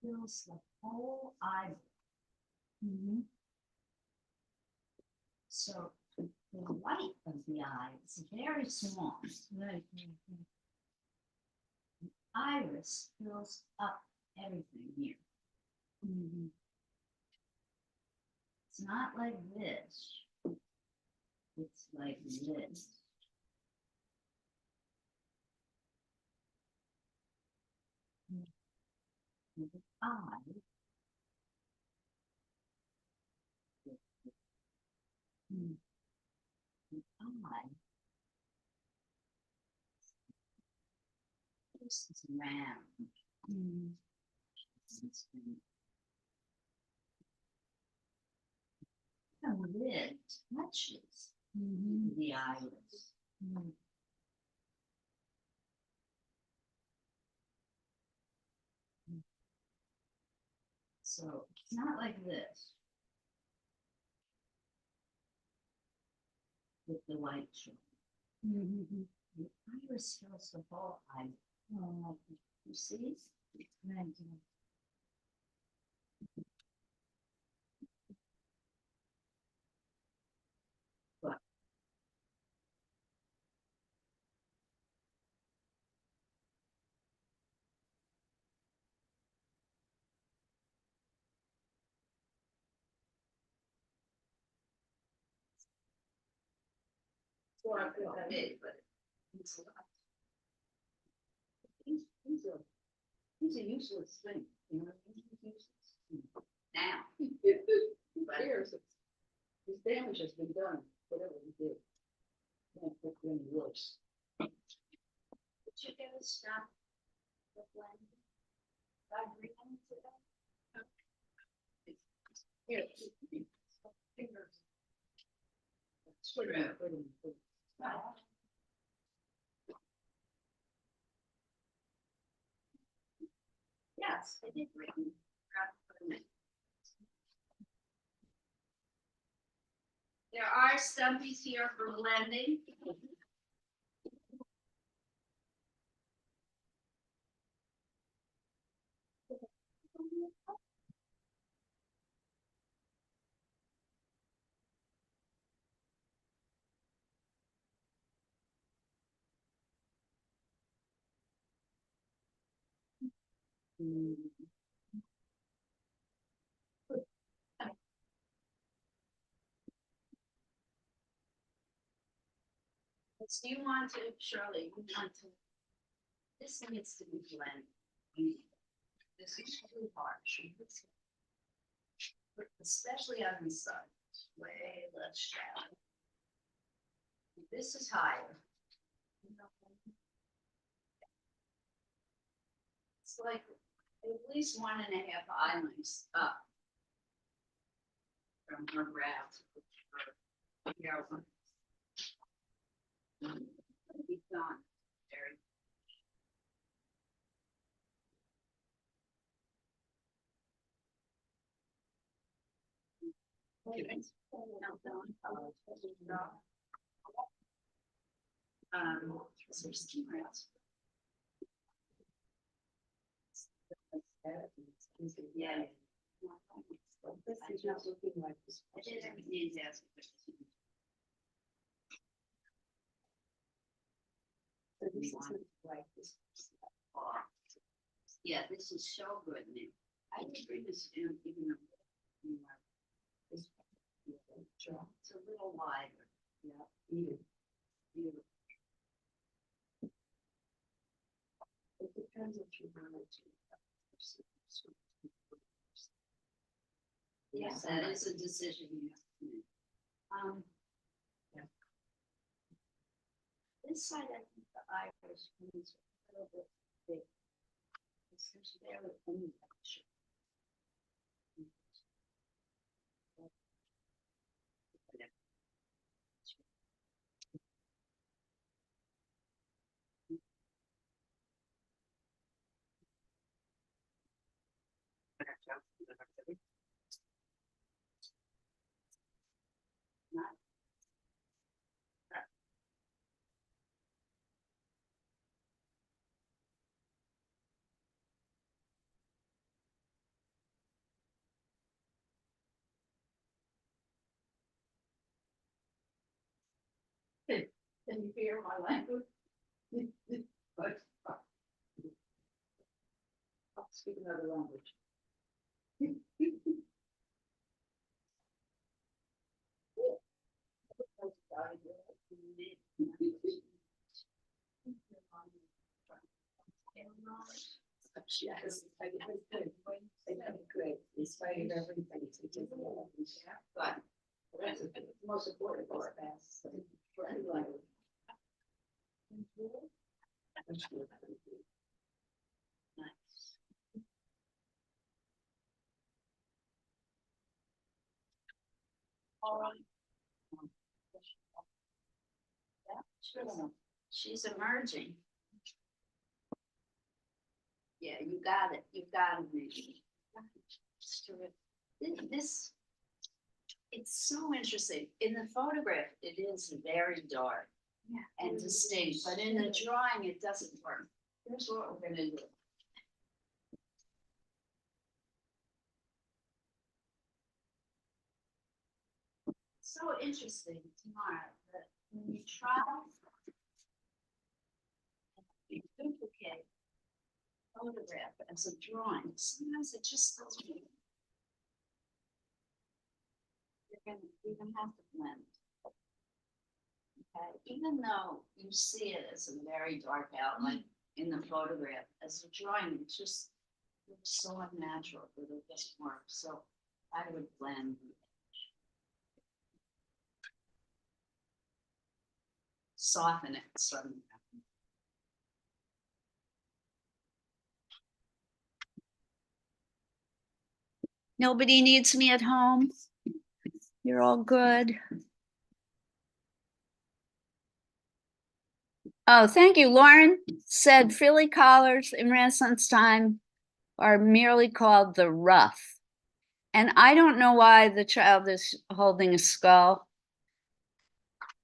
fills the whole eyeball. So the white of the eye is very small. Right. Iris fills up everything here. It's not like this. It's like this. The eye. The eye. This is round. The lid touches the iris. So it's not like this. With the white showing. The iris fills the whole eye. You see? Right. What? So I feel that big, but it's a lot. He's a useless thing, you know, he's useless. Now, Who cares? His damage has been done, whatever he did. Can't put any worse. did you get a stop? The blend? I agree on it. Here. Fingers. Sort of, Yes, I did bring. There are stumpies here for blending. Do you want to, Shirley, you want to, this needs to be blended. This is too harsh. Especially on the side, way less shallow. This is higher. It's like at least 1.5 eye lengths up from her brow to her hairline. Be gone, very. There's two rounds. Yeah. This is not looking like this. I didn't need to ask a question. So this isn't like this. Yeah, this is so good now. I would bring this in even though it's a little wider. Yeah. Even. It depends if you want to. Yes, that is a decision you have to make. Yeah. This side, I think the iris is a little bit big. It's just barely any texture. Can you hear my language? But I'll speak another language. Yes, I did good. I did good, in spite of everything. But that's the most important part. Nice. All right. Yeah, she's emerging. Yeah, you got it. You got it. This, it's so interesting. In the photograph, it is very dark and distinct, but in the drawing, it doesn't work. Here's what we're gonna do. So interesting, Tamara, that when you try and duplicate photograph as a drawing, sometimes it just doesn't work. You're gonna have to blend. Okay, even though you see it as a very dark outline in the photograph, as a drawing, it just looks so unnatural that it doesn't work. So I would blend. Soften it some. Nobody needs me at home. You're all good. Oh, thank you. Lauren said frilly collars in Renaissance time are merely called the ruff. And I don't know why the child is holding a skull.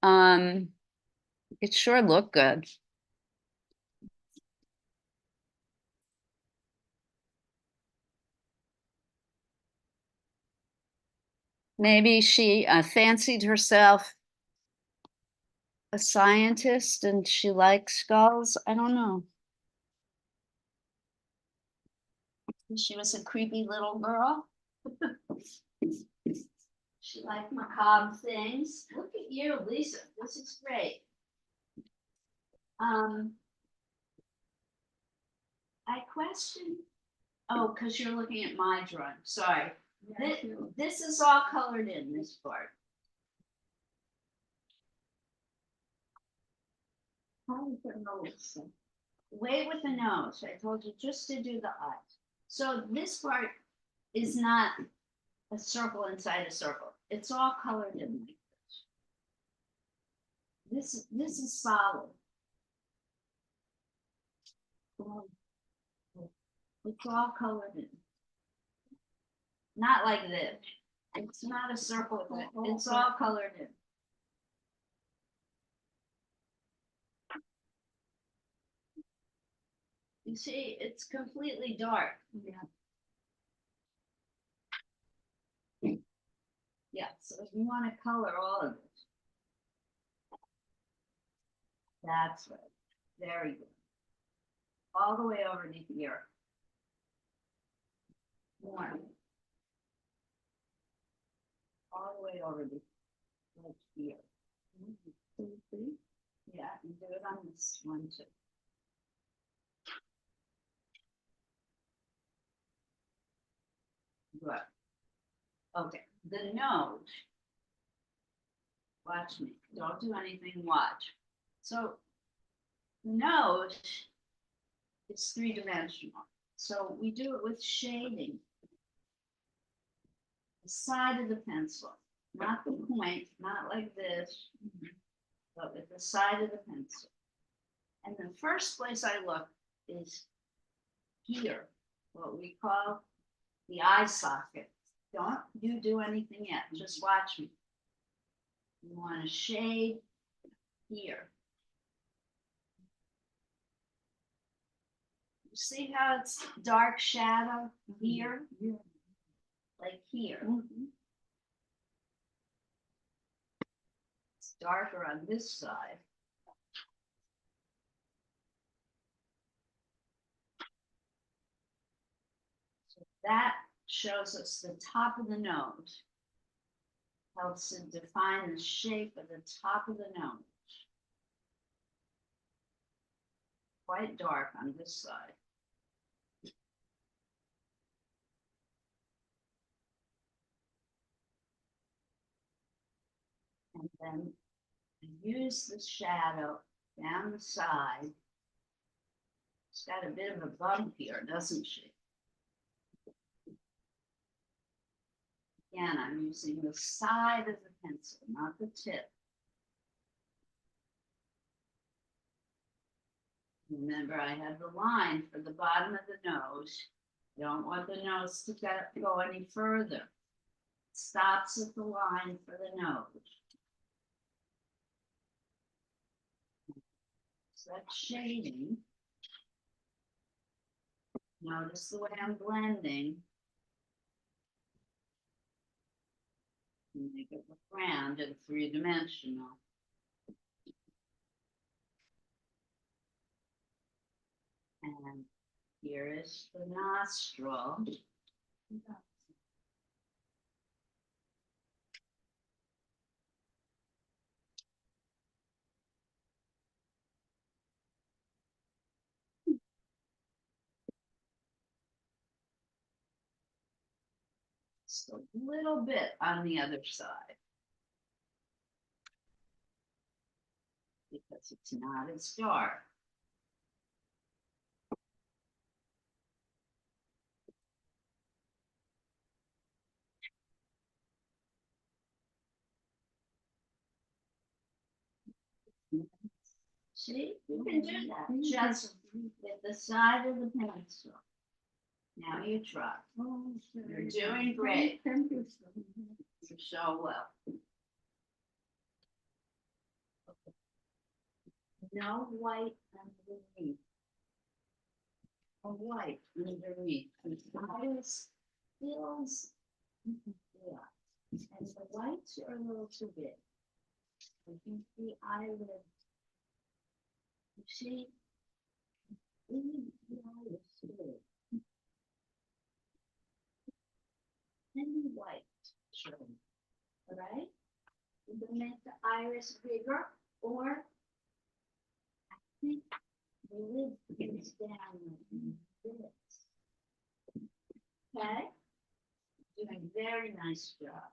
It sure looked good. Maybe she fancied herself a scientist and she likes skulls. I don't know. She was a creepy little girl. She liked macabre things. Look at you, Lisa. This is great. I question, oh, because you're looking at my drawing, sorry. This is all colored in, this part. How is the nose? Wait with the nose. I told you just to do the eyes. So this part is not a circle inside a circle. It's all colored in like this. This is solid. It's all colored in. Not like this. It's not a circle. It's all colored in. You see, it's completely dark. Yeah, so if you want to color all of it. That's right. Very good. All the way over to here. More. All the way over to like here. Yeah, and do it on this one too. Good. Okay, the nose. Watch me. Don't do anything, watch. So the nose is three-dimensional. So we do it with shading. The side of the pencil, not the point, not like this, but with the side of the pencil. And the first place I look is here, what we call the eye socket. Don't you do anything yet, just watch me. You want to shade here. You see how it's dark shadow here? Like here. It's darker on this side. So that shows us the top of the nose. Helps to define the shape of the top of the nose. Quite dark on this side. And then use the shadow down the side. It's got a bit of a bump here, doesn't she? Again, I'm using the side of the pencil, not the tip. Remember, I have the line for the bottom of the nose. I don't want the nose to go any further. It stops at the line for the nose. So that's shading. Notice the way I'm blending. Make it look round and three-dimensional. And here is the nostril. Just a little bit on the other side. Because it's not as dark. See, you can do that just with the side of the pencil. Now you try. You're doing great. You're so well. No white underneath. A white underneath. And eyes feels, yeah. And the whites are a little too big. I think the eyelid. You see, even the eyelid is big. any white showing. All right? You can make the iris bigger, or I think the lid is down like this. Okay? Doing a very nice job.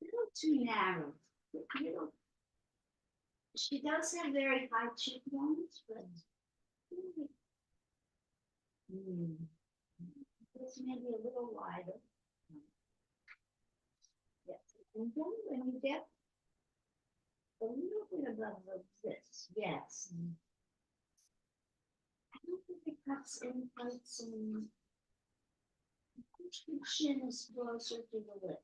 Little too narrow. Little. She does have very high cheekbones, but this may be a little wider. Yes, and then when you get a little bit above this, yes. I don't think it cuts in quite some. The chin is closer to the lip.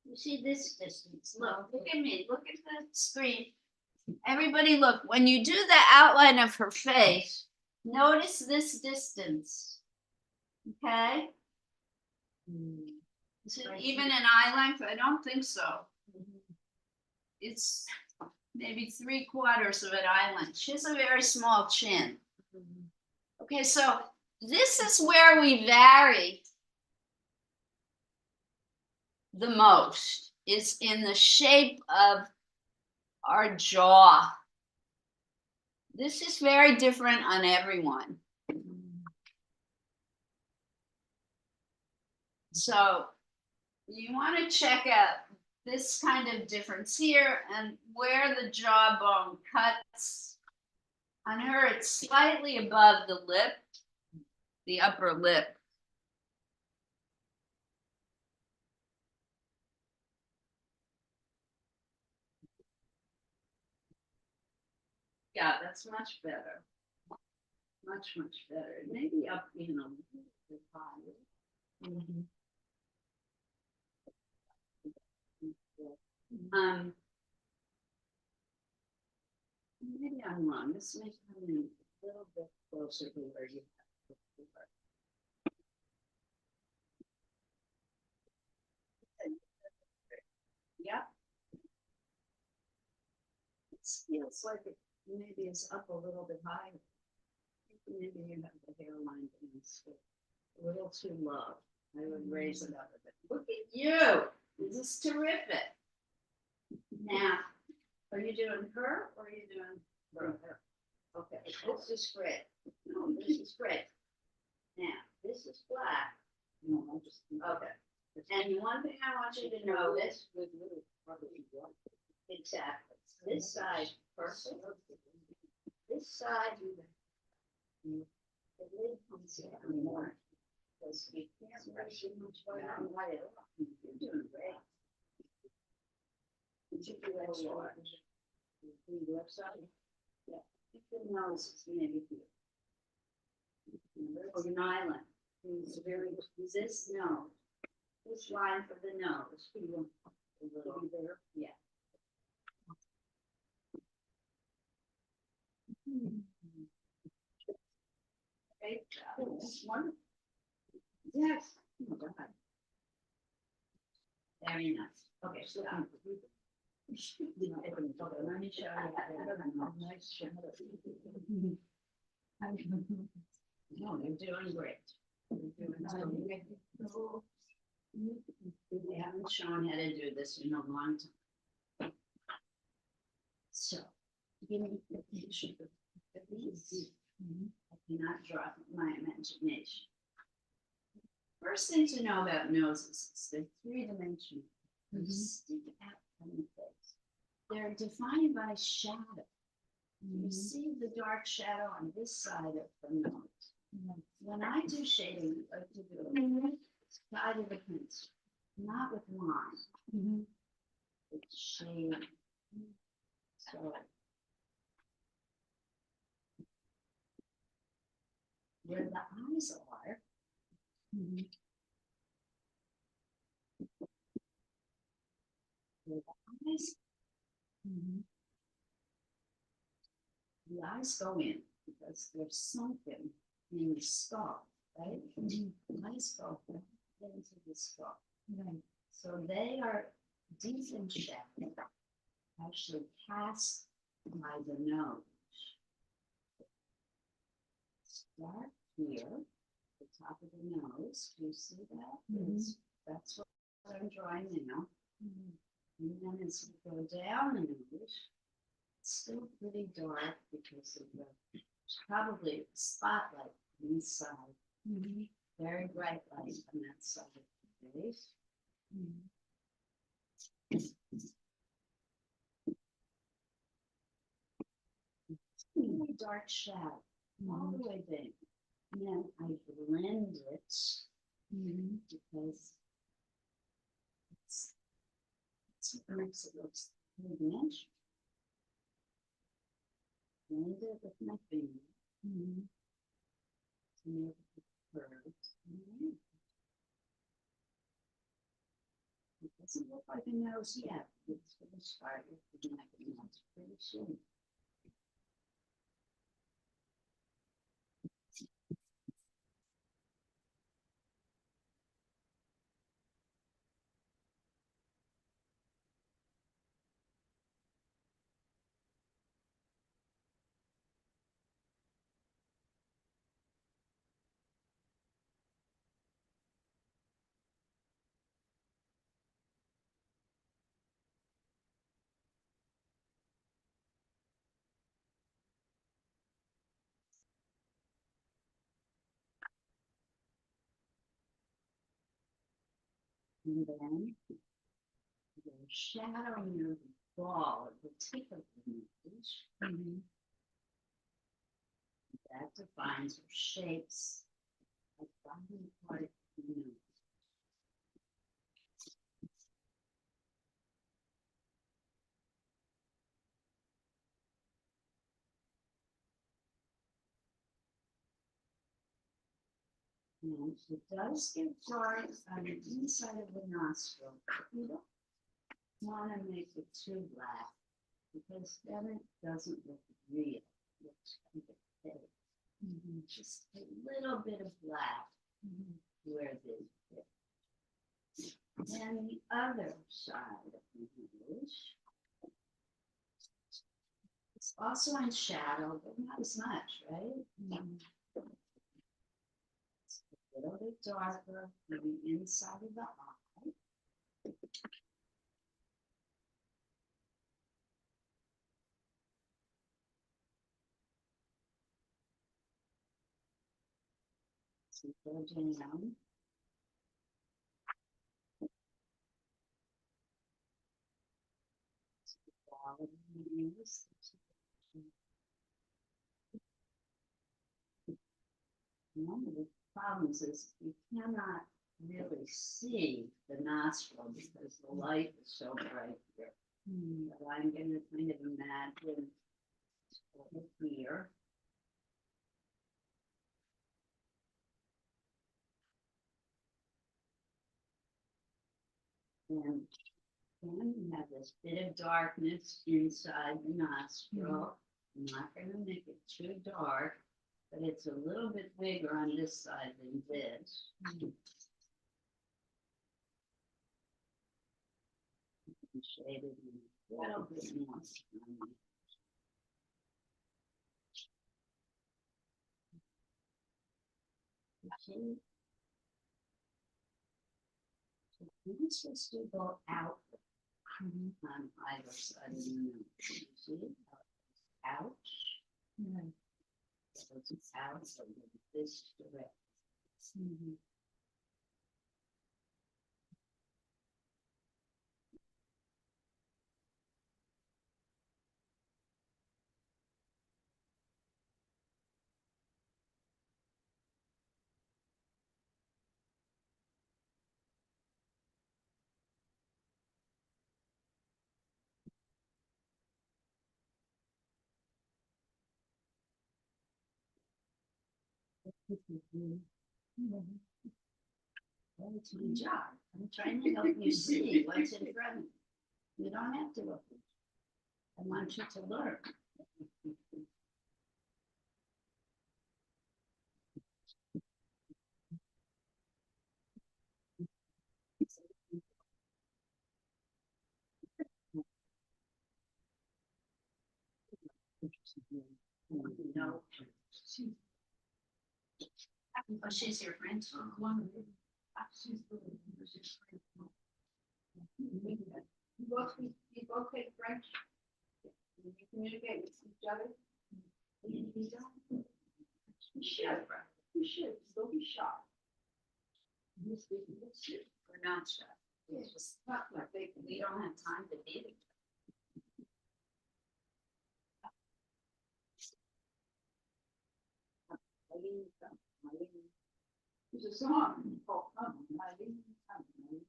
You see this distance, look at me, look at the screen. Everybody look, when you do the outline of her face, notice this distance, okay? Is it even an eye length? I don't think so. It's maybe 3/4 of an eye length. She has a very small chin. Okay, so this is where we vary the most, is in the shape of our jaw. This is very different on everyone. So you want to check out this kind of difference here and where the jawbone cuts. On her, it's slightly above the lip, the upper lip. Yeah, that's much better. Much, much better. Maybe up, a little bit higher. Maybe I'm wrong. This may come in a little bit closer to where you have it before. Yep. It feels like it maybe is up a little bit higher. Maybe you have the hairline a little too low. I would raise it up a bit. Look at you. This is terrific. Now, are you doing her or are you doing her? Okay, this is great. No, this is great. Now, this is black. No, I'm just, okay. And one thing I want you to know is exactly. This side, perfect. This side, the lid comes down more. Because you can't brush too much down right up. You're doing great. Did you do that short? The left side? Yeah. The nose is maybe here. Or an island. It's very, this nose. This line for the nose. A little there. Yeah. Great job. Wonderful. Yes. Oh, God. Very nice. Okay, so let me show you. No, you're doing great. We haven't shown how to do this in a long time. So, give me the picture of these. I cannot draw from my imagination. First thing to know about noses is they're three-dimensional. They stick out from the face. They're defined by shadow. You see the dark shadow on this side of the nose. When I do shading, I like to do it side of the pencil, not with line. It's shade. So where the eyes are, where the eyes go in because they're sunken in the skull, right? The eyes go into the skull. So they are deep in shadow, actually cast by the nose. Start here, it's top of the nose. Do you see that? That's what I'm drawing now. And then as we go down the nose, it's still pretty dark because of the probably spotlight inside. Very bright light on that side of the face. Really dark shadow all the way down. And then I blend it because it's what makes it look three-dimensional. Blend it with my finger. To make it curved. It doesn't look like a nose yet. It's going to start with the neck and nose pretty soon. And then the shadowing of the ball at the tip of the nose. That defines or shapes a body part of the nose. And it does get dark on the inside of the nostril. You don't want to make it too black because then it doesn't look real. It looks kind of fake. Just a little bit of black where this is. Then the other side of the nose. It's also in shadow, but not as much, right? It's a little bit darker on the inside of the eye. So go down. One of the problems is you cannot really see the nostril because the light is so bright here. But I'm going to kind of imagine over here. And then you have this bit of darkness inside the nostril. I'm not going to make it too dark, but it's a little bit bigger on this side than this. Shade it a little bit more. Okay. So this is to go out on either side of the nose. You see? Out. So it's out so this direction. Well, it's my job. I'm trying to help you see what's in front of you. You don't have to look. I want you to learn. No. Oh, she's your friend. She's the. You both take French. You communicate with each other. You don't. You should, don't be shy. We're not sure. It's just not like they. We don't have time to be together. There's a song called Come, Eileen, Come, Eileen.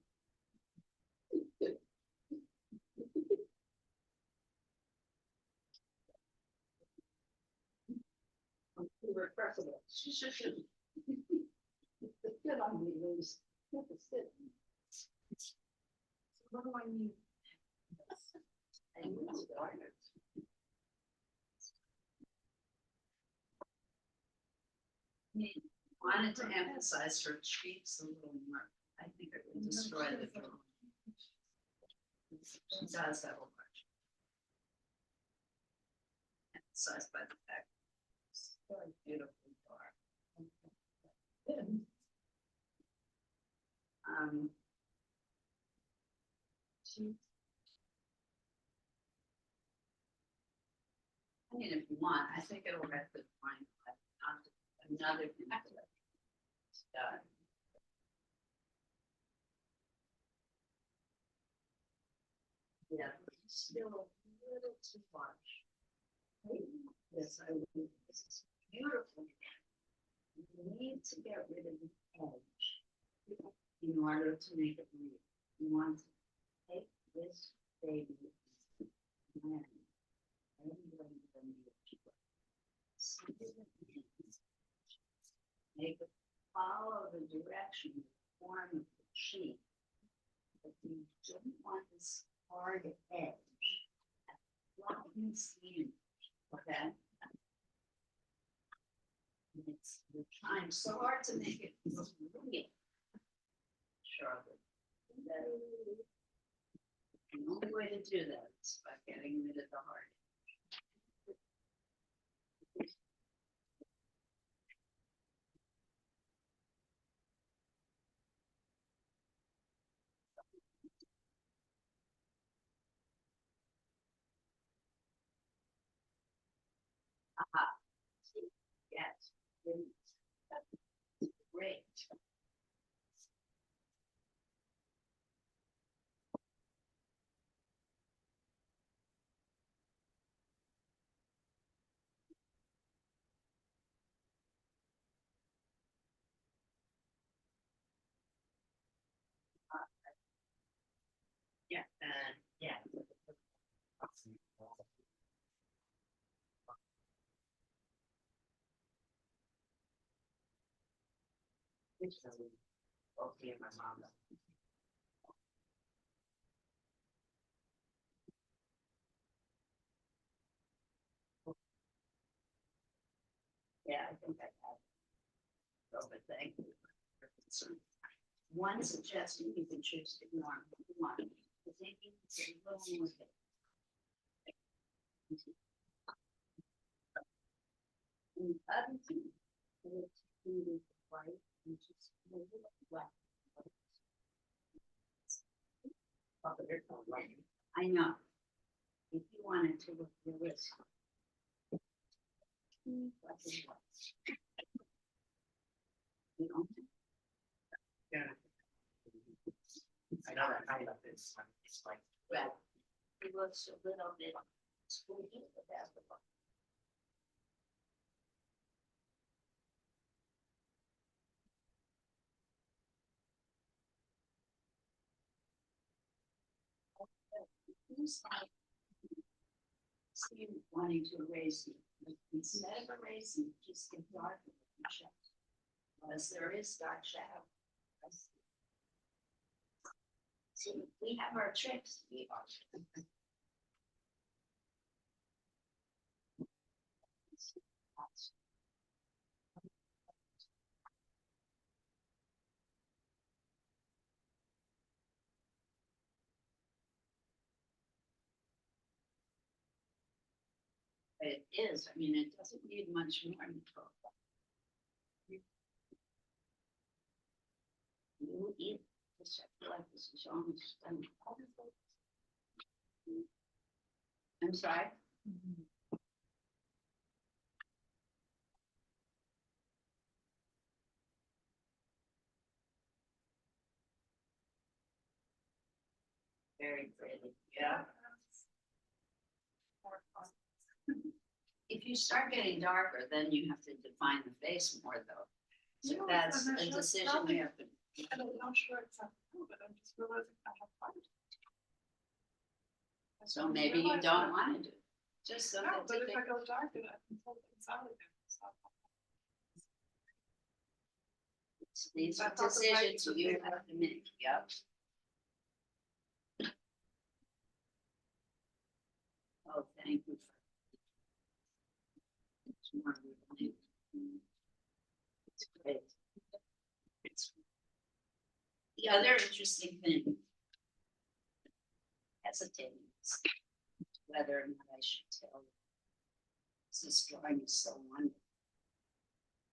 Irrepressible. The fit on me was, what the fit. What do I need? I was started. Wanted to emphasize her cheeks a little more. I think it would destroy the drawing. She does have a much. Emphasized by the fact. It's very beautifully dark. She. I mean, if you want, I think it'll wrap the point, but not another thing. Done. Yeah, still a little too much. Yes, I would. This is beautiful. You need to get rid of the edge in order to make it real. You want to take this baby and make it follow the direction, the form of the sheet. But you don't want this hard edge. What you see, okay? It's, you're trying so hard to make it look real. Charlotte. The only way to do that is by getting rid of the hard. Aha. Yes. Great. Yeah, yeah. Okay, my mom. Yeah, I think I have. So, but thank you. for your concern. One suggestion you can choose to ignore. One, the thinking is a little more. And the other thing, it's really white and just a little black. I know. If you wanted to look your risk. You know, Yeah. I know that kind of this, it's like, well, it looks a little bit spooky, but that's the point. Who's like, see, wanting to erase it, but instead of erasing, just get darker and shadow. Because there is dark shadow. See, we have our tricks. We are. It is, I mean, it doesn't need much more. You eat this, I feel like this is almost done. I'm sorry? Very pretty, yeah. If you start getting darker, then you have to define the face more though. So No, that's I'm a not sure. decision Probably- you have to. I'm not sure exactly, but I'm just realizing I have fun. So maybe you don't want to do, it. Just No, something but to if I think. go darker, I can pull things out again. So These I are thought the light decisions was you there. have to make, yep. Oh, thank you. It's more relief. It's great. The other interesting thing. Hesitating is whether or not I should tell you. This drawing is so wonderful.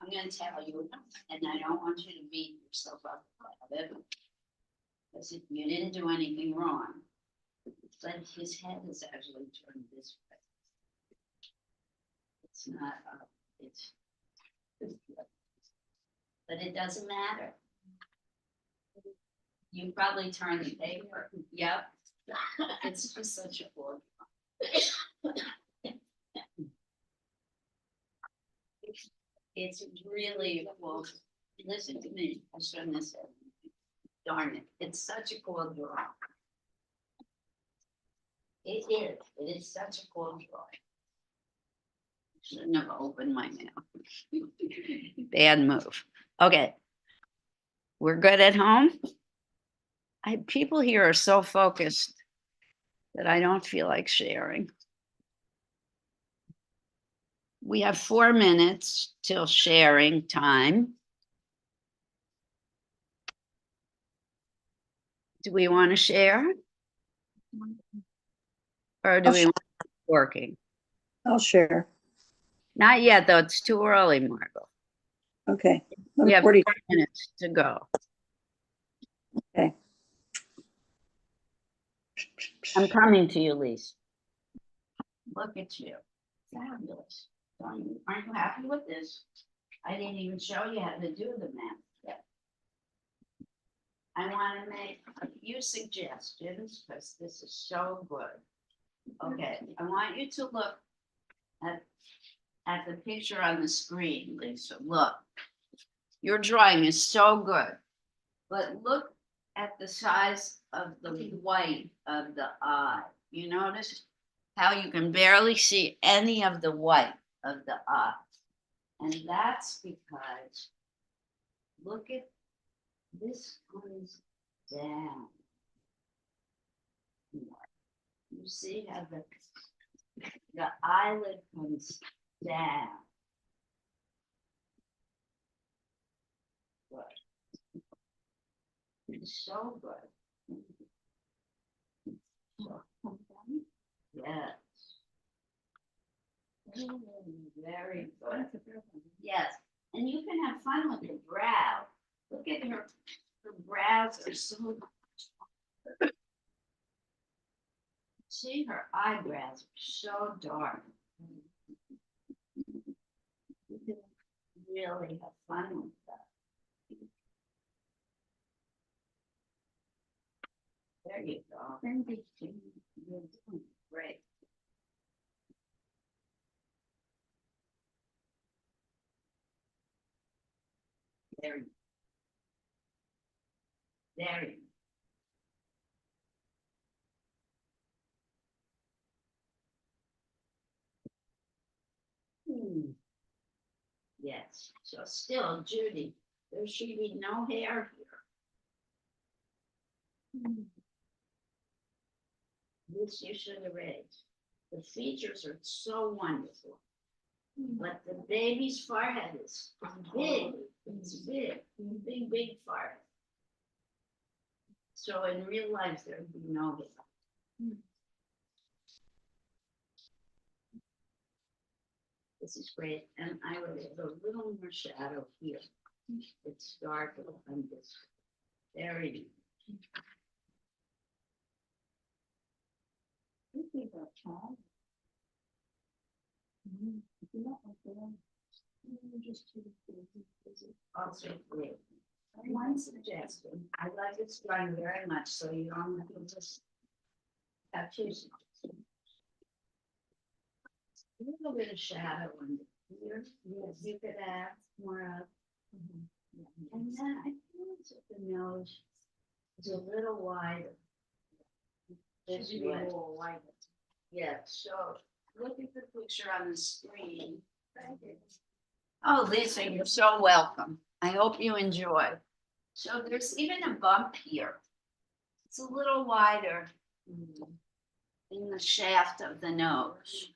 I'm gonna tell you, and I don't want you to beat yourself up about it. Because if you didn't do anything wrong, but his head is actually turned this way. It's not up, it's. But it doesn't matter. You probably turned the paper, yep. It's just such a cool. It's really cool. Listen to me, I shouldn't have said. Darn it, it's such a cool drawing. It is such a cool drawing. Shouldn't have opened my mouth. Bad move. Okay. We're good at home? People here are so focused that I don't feel like sharing. We have 4 minutes till sharing time. Do we want to share? Or do we want to keep working? I'll share. Not yet, though. It's too early, Margot. Okay. We have 40. 4 minutes to go. Okay. I'm coming to you, Lise. Look at you. Fabulous. Aren't you happy with this? I didn't even show you how to do the math yet. I want to make a few suggestions because this is so good. Okay, I want you to look at the picture on the screen, Lisa. Look, your drawing is so good, but look at the size of the white of the eye. You notice how you can barely see any of the white of the eye. And that's because, look at this comes down. You see how the eyelid comes down. Good. It's so good. Yes. Very good. Yes, and you can have fun with your brow. Look at her brows are so. See, her eyebrows are so dark. You can really have fun with that. There you go. You're doing great. There you. There you. Yes, so still, Judy, there should be no hair here. This you should erase. The features are so wonderful. But the baby's forehead is big, it's big, big forehead. So in real life, there would be no hair. This is great, and I would have a little more shadow here. It's darker on this. Very. Also, one suggestion, I like this drawing very much, so you don't have to just have two. A little bit of shadow under here, yes, you could add more of. And then I feel that the nose is a little wider. This Should be way. more white. Yeah, so, Look at the picture on the screen. Oh, Lisa, you're so welcome. I hope you enjoy. So there's even a bump here. It's a little wider in the shaft of the nose.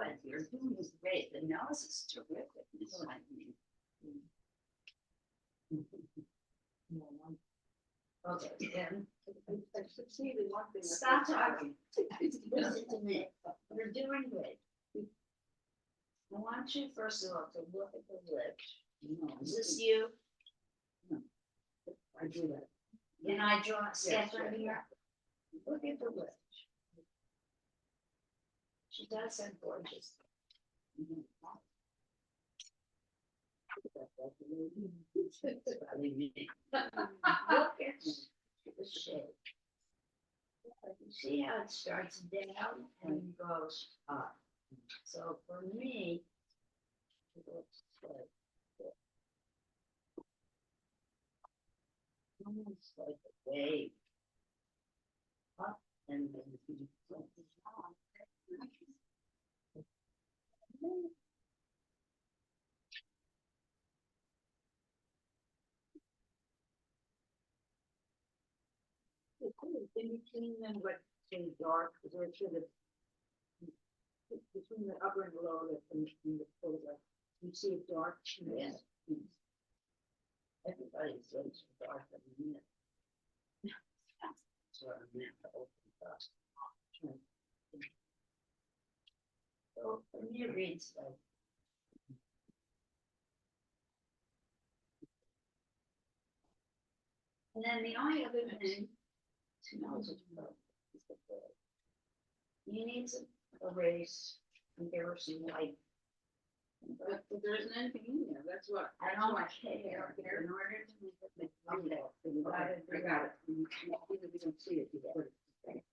But you're doing is great. The nose is terrific. This is what I mean. okay, then, I see the one thing. stop talking. Listen to me, you're doing great. I want you first of all to look at the lips. Is this you? I do that. Can I draw a sketch Yes, right yes. here? Look at the lips. She does have gorgeous. Look at the shape. You see how it starts down and goes up. So for me, it looks like this. Almost like a wave. Up and then you flip it down. In between them, but in dark, or should have. Between the upper and lower, in the photograph, you see it dark. Yes. Everybody's looking for dark in the minute. So I meant to open it up. So for me, it reads like. And then the only other thing to know is the color. You need to erase and give her some white. But there isn't anything in there, that's what. I don't want hair in order to make it look Okay, I got it. You don't see it, you put it.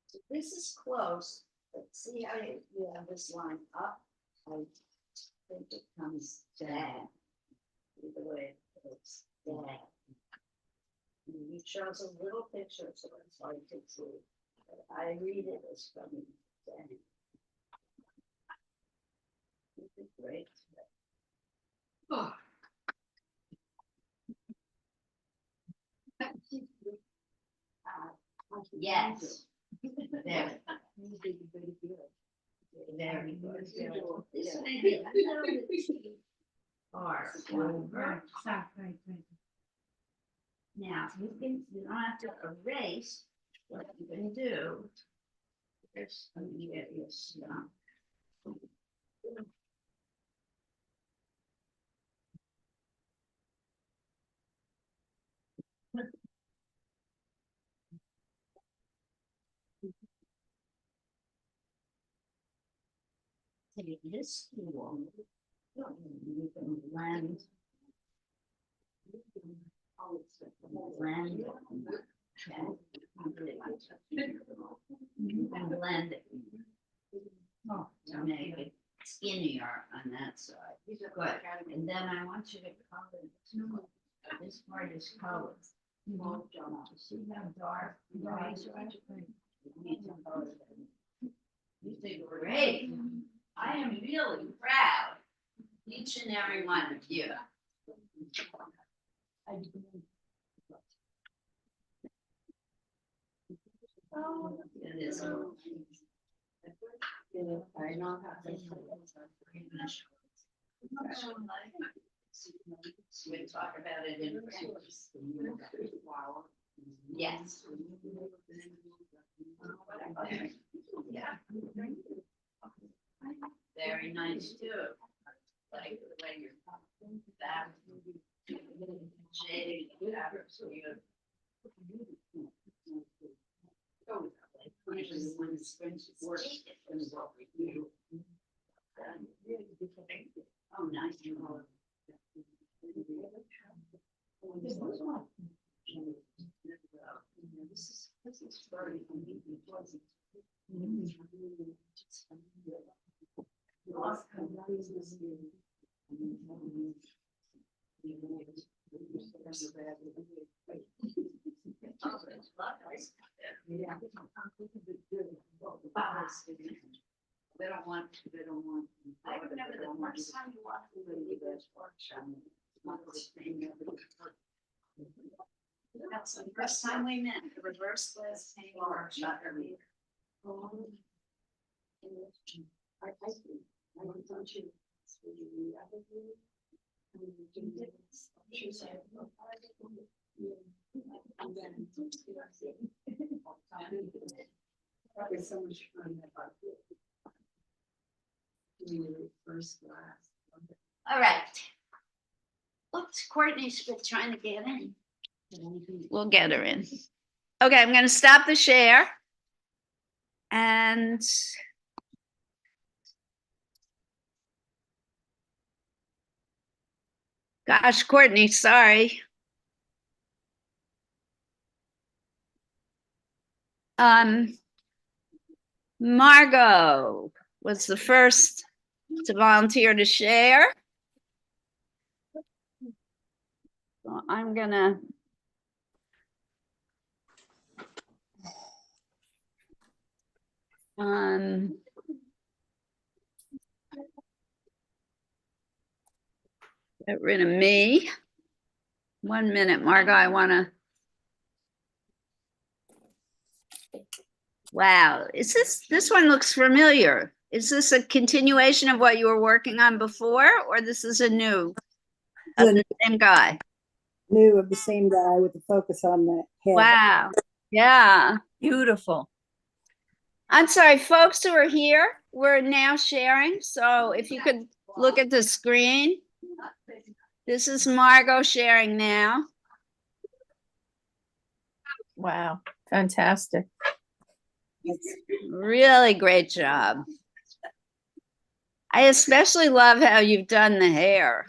So this is close, but see how you have this line up? I think it comes down. Either way, it's down. You chose a little picture, so it's hard to see. But I read it as coming down. This is great. Oh. Yes. There. You did very good. Very good. Usual, This yeah. may be a little bit too far over. Now, you don't have to erase, what you can do. There's, let me get you some. Take this tool. You can blend. Blend. You can blend it. To make it skinnier on that side. Good. And then I want you to color this part is colored. See how dark the eyes are? You need to color them. You did great. I am really proud. Each and every one of you. Oh, look at this. I know how this is. We talk about it in French. Yes. Very nice too. Like the way you're talking, that shading, whatever, so you. Usually when it's going to work, it's going to work with you. Oh, nice. This is very. They don't want. I remember the first time you walked through the leaders workshop. That's the first time we met, the reverse glass painting workshop. It's so much fun about it. First class. All right. Oops, Courtney's been trying to get in. We'll get her in. Okay, I'm gonna stop the share. And gosh, Courtney, sorry. Margot was the first to volunteer to share. So I'm gonna get rid of me. 1 minute, Margot, I wanna. Wow, is this one looks familiar. Is this a continuation of what you were working on before, or this is a new of the same guy? New of the same guy with the focus on the head. Wow, yeah, beautiful. I'm sorry, folks who are here, we're now sharing, so if you could look at the screen. This is Margot sharing now. Wow, fantastic. Really great job. I especially love how you've done the hair.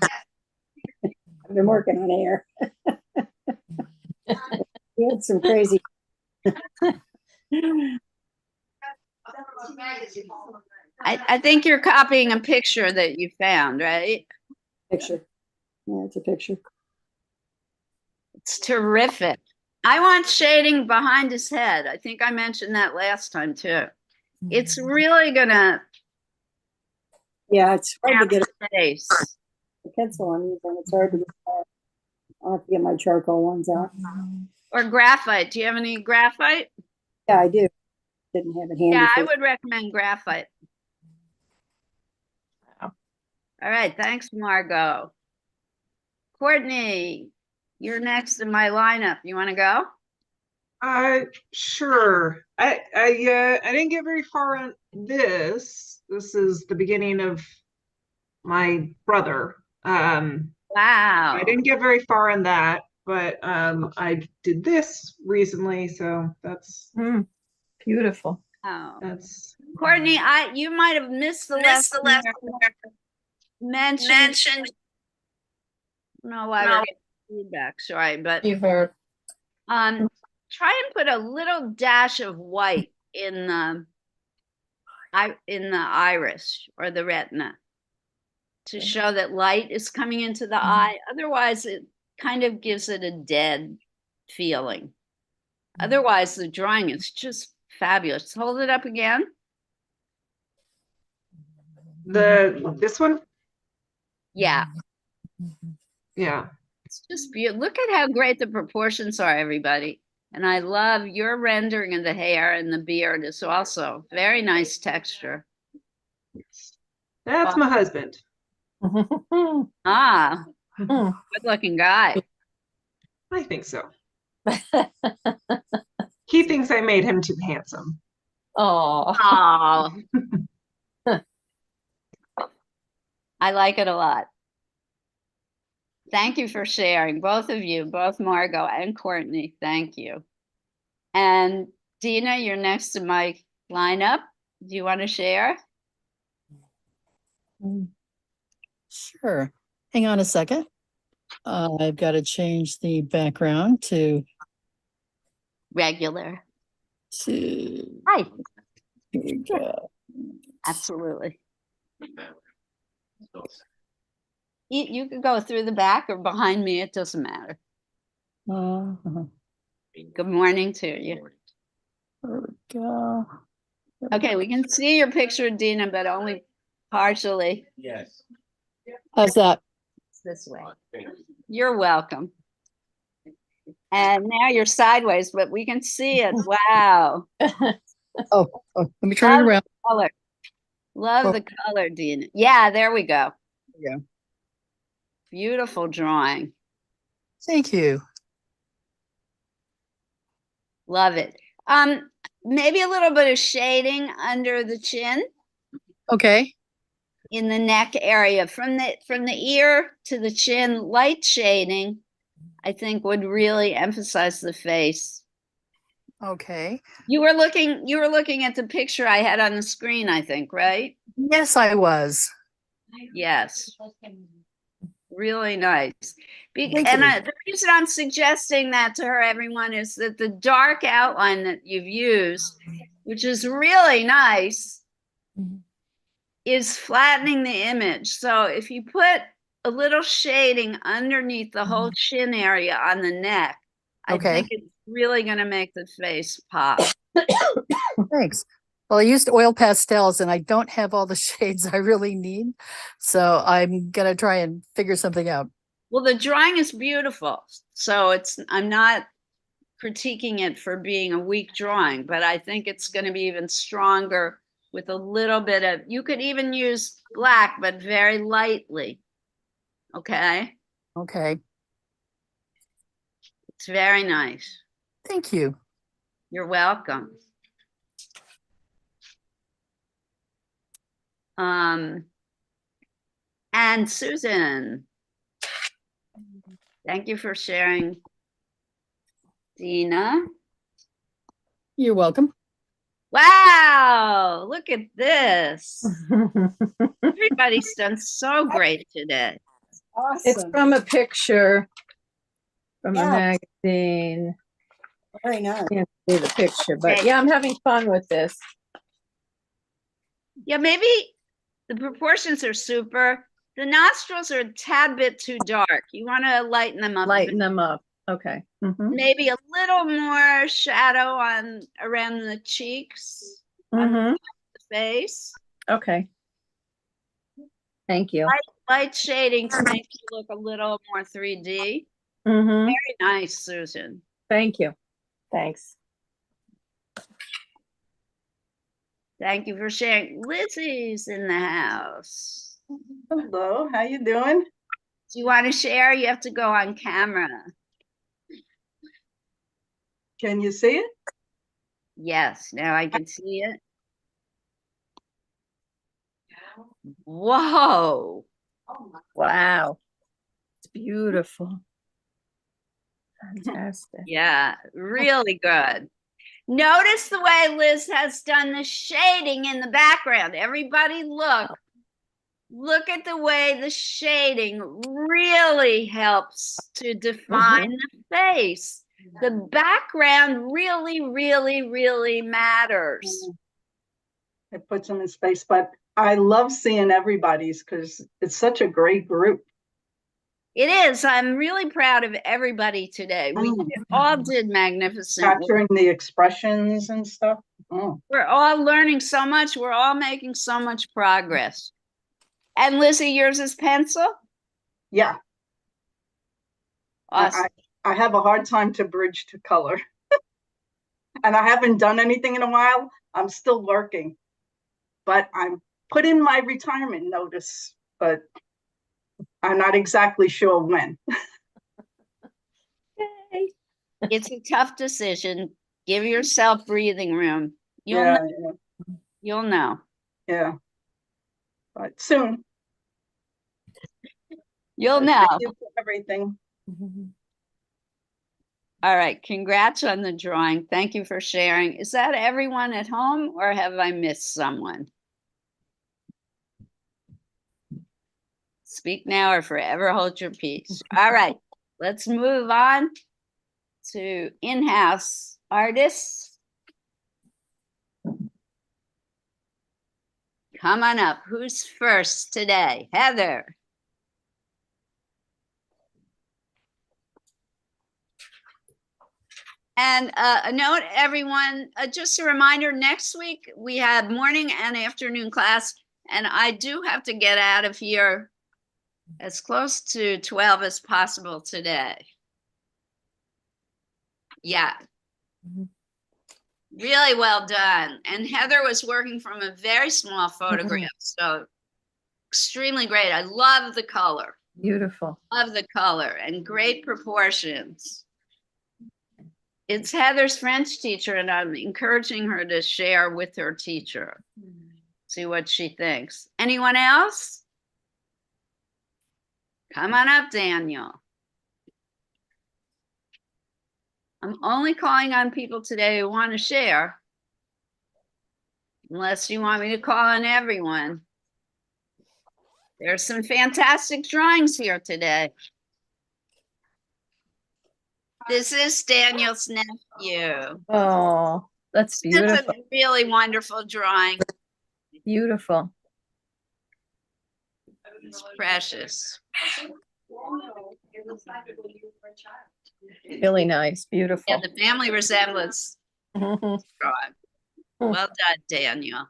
I've been working on hair. We had some crazy. I think you're copying a picture that you found, right? Picture. Yeah, it's a picture. It's terrific. I want shading behind his head. I think I mentioned that last time too. It's really gonna Yeah, it's hard to get a face. a pencil I'm using. It's hard to get. I'll have to get my charcoal ones out. Or graphite. Do you have any graphite? Yeah, I do. Didn't have it handy. Yeah, I for- would recommend graphite. Wow. All right, thanks, Margot. Courtney, you're next in my lineup. You want to go? Sure. I didn't get very far on this. This is the beginning of my brother. Wow. I didn't get very far on that, but I did this recently, so that's Beautiful. Oh. that's Courtney, you might have missed the lesson where mentioned. No, why we're getting feedback, sorry, but You heard. try and put a little dash of white in the iris or the retina to show that light is coming into the eye. Otherwise, it kind of gives it a dead feeling. Otherwise, the drawing is just fabulous. Hold it up again. this one. Yeah, Yeah. it's just beautiful. Look at how great the proportions are, everybody. And I love your rendering of the hair, and the beard is also very nice texture. That's my husband. Ah, good looking guy. I think so. He thinks I made him too handsome. Oh, Oh, I like it a lot. Thank you for sharing, both of you, both Margot and Courtney. Thank you. And Dina, you're next to my lineup. Do you want to share? Sure. Hang on a second. I've got to change the background Regular. to, Hi. here we go. Absolutely. You could go through the back or behind me. It doesn't matter. Uh-huh. Good morning to you. There we go. Okay, we can see your picture, Dina, but only partially. Yes. How's that? It's this way. You're welcome. And now you're sideways, but we can see it. Wow. Oh, let me turn it Love around. the color. Love the color, Dina. Yeah, there we go. Yeah. Beautiful drawing. Thank you. Love it. Maybe a little bit of shading under the chin Okay. in the neck area from the ear to the chin, light shading, I think would really emphasize the face. Okay. You were looking at the picture I had on the screen, I think, right? Yes, I was. Yes. Really nice. Thank you. The reason I'm suggesting that to her, everyone, is that the dark outline that you've used, which is really nice, Mhm. is flattening the image. So if you put a little shading underneath the whole chin area on the neck, I Okay. think it's really going to make the face pop. Thanks. Well, I used oil pastels and I don't have all the shades I really need. So I'm gonna try and figure something out. Well, the drawing is beautiful. So I'm not critiquing it for being a weak drawing, but I think it's going to be even stronger with a little bit of, you could even use black, but very lightly. Okay. Okay. It's very nice. Thank you. You're welcome. And Susan, thank you for sharing. Dina. You're welcome. Wow, look at this. Everybody's done so great today. it's Awesome. from a picture from a Yeah. magazine. Very nice. Can't see the picture, but Okay. yeah, I'm having fun with this. Yeah, maybe the proportions are super. The nostrils are a tad bit too dark. You want to lighten them up. Lighten them up. Okay. Mhm. Maybe a little more shadow on around the cheeks, on Mhm. the face. Okay. Thank you. Light shading to make you look a little more 3D. Mhm. Very nice, Susan. Thank you. Thanks. Thank you for sharing. Lizzie's in the house. Hello, how you doing? Do you want to share? You have to go on camera. Can you see it? Yes, now I can see it. Whoa. Wow. It's beautiful. Fantastic. Yeah, really good. Notice the way Liz has done the shading in the background. Everybody look. Look at the way the shading really helps to define the face. The background really, really, really matters. It puts them in space, but I love seeing everybody's because it's such a great group. It is. I'm really proud of everybody today. We all did magnificent work. Capturing the expressions and stuff. Oh, We're all learning so much. We're all making so much progress. And Lizzie, yours is pencil? yeah. Awesome. I have a hard time to bridge to color. And I haven't done anything in a while. I'm still working. But I'm put in my retirement notice, but I'm not exactly sure when. Yay. It's a tough decision. Give yourself breathing room. You'll Yeah, know, you'll know. yeah. But soon. You'll But know. thank you for everything. All right, congrats on the drawing. Thank you for sharing. Is that everyone at home or have I missed someone? Speak now or forever hold your peace. All right, let's move on to in-house artists. Come on up. Who's first today? Heather. And a note, everyone, just a reminder, next week we have morning and afternoon class, and I do have to get out of here as close to 12 as possible today. Yeah. Really well done. And Heather was working from a very small photograph, so extremely great. I love the color. Beautiful. Love the color and great proportions. It's Heather's French teacher, and I'm encouraging her to share with her teacher. See what she thinks. Anyone else? Come on up, Daniel. I'm only calling on people today who want to share. Unless you want me to call on everyone. There's some fantastic drawings here today. This is Daniel's nephew. Oh, that's This is beautiful. a really wonderful drawing. Beautiful. It's precious. Really nice. Beautiful. Yeah, the family resemblance Mhm. drawing. Well done, Daniel.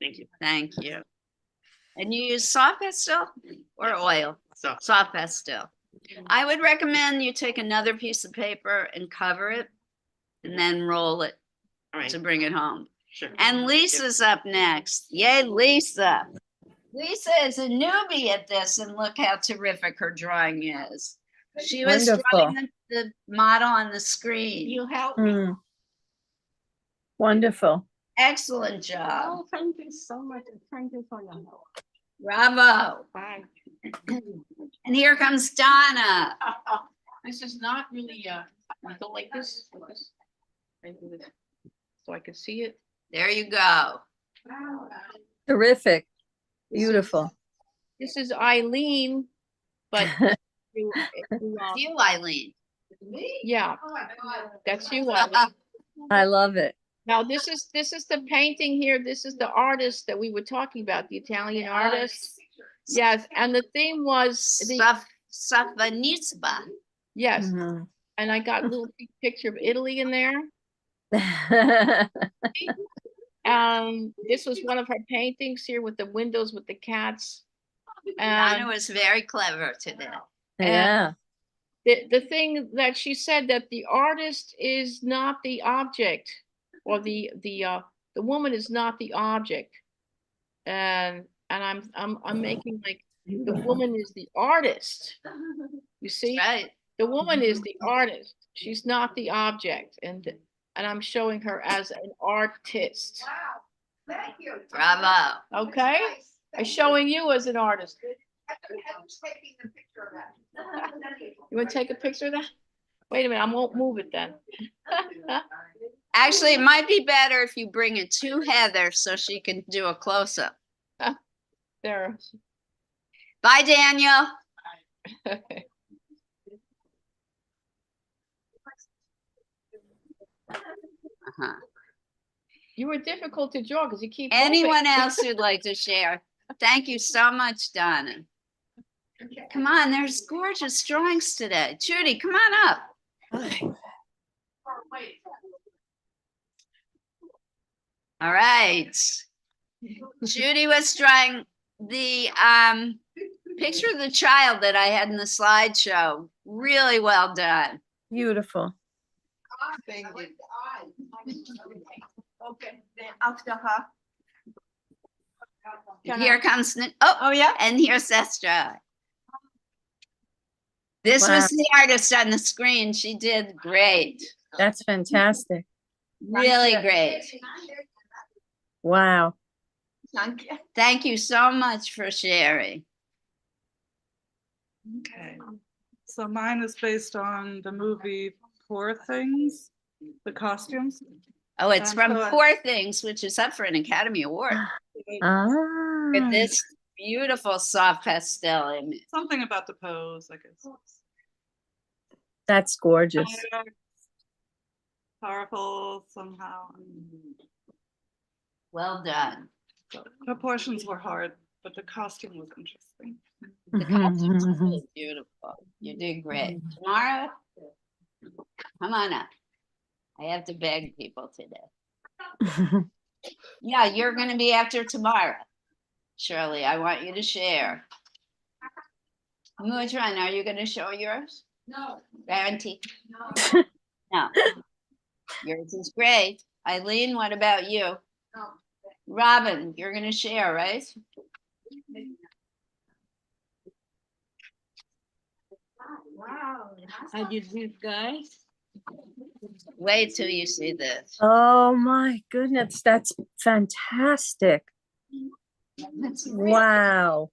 Thank you. Thank you. And you use soft pastel or oil? Soft pastel. I would recommend you take another piece of paper and cover it and then roll it to bring it home. Sure. And Lisa's up next. Yay, Lisa. Lisa is a newbie at this, and look how terrific her drawing is. She was Wonderful. drawing the model on the screen. You helped me. Mm. Wonderful. Excellent job. Oh, thank you so much. Thank you for your help. Bravo. Bye. And here comes Donna. This is not really, I go like this, I do this, so I can see it. There you go. Terrific. Beautiful. This is Eileen, but you, You, Eileen. yeah, Oh my God. that's you. Eileen. I love it. Now, this is the painting here. This is the artist that we were talking about, the Italian artist. Yes, and the theme was Savanisba. yes, Mhm. and I got a little picture of Italy in there. This was one of her paintings here with the windows with the cats. Donna was very clever today. Yeah. The thing that she said that the artist is not the object, or the woman is not the object, and I'm making like the woman is the artist. You see, Right. the woman is the artist. She's not the object, and I'm showing her as an artist. Wow, thank you. Bravo. Okay, I'm showing you as an artist. Heather's taking a picture of that. You want to take a picture of that? Wait a minute, I won't move it then. Actually, it might be better if you bring it to Heather so she can do a close-up. There. Bye, Daniel. Uh-huh. You were difficult to draw because you keep moving. Anyone else who'd like to share? Thank you so much, Donna. Come on, there's gorgeous drawings today. Judy, come on up. All right. Judy was drawing the picture of the child that I had in the slideshow. Really well done. Beautiful. Thank you. Okay, then after her. Here comes, oh yeah, and here's Sestra. This Wow. was the artist on the screen. She did great. That's fantastic. Really great. Wow. Thank you so much for sharing. Okay, so mine is based on the movie Poor Things, the costumes. Oh, it's from So I- Poor Things, which is up for an Academy Award. Ah. For this beautiful soft pastel image. Something about the pose, I guess. That's gorgeous. Powerful somehow. Well done. Proportions were hard, but the costume was interesting. The costumes are really beautiful. You did great. Tomorrow, come on up. I have to beg people today. Yeah, you're going to be after tomorrow. Shirley, I want you to share. Mujran, are you going to show yours? No, Guarantee? no, No. Yours is great. Eileen, what about you? no. Robin, you're going to share, right? Wow. How did you guys? Wait till you see this. Oh my goodness, that's fantastic. Wow,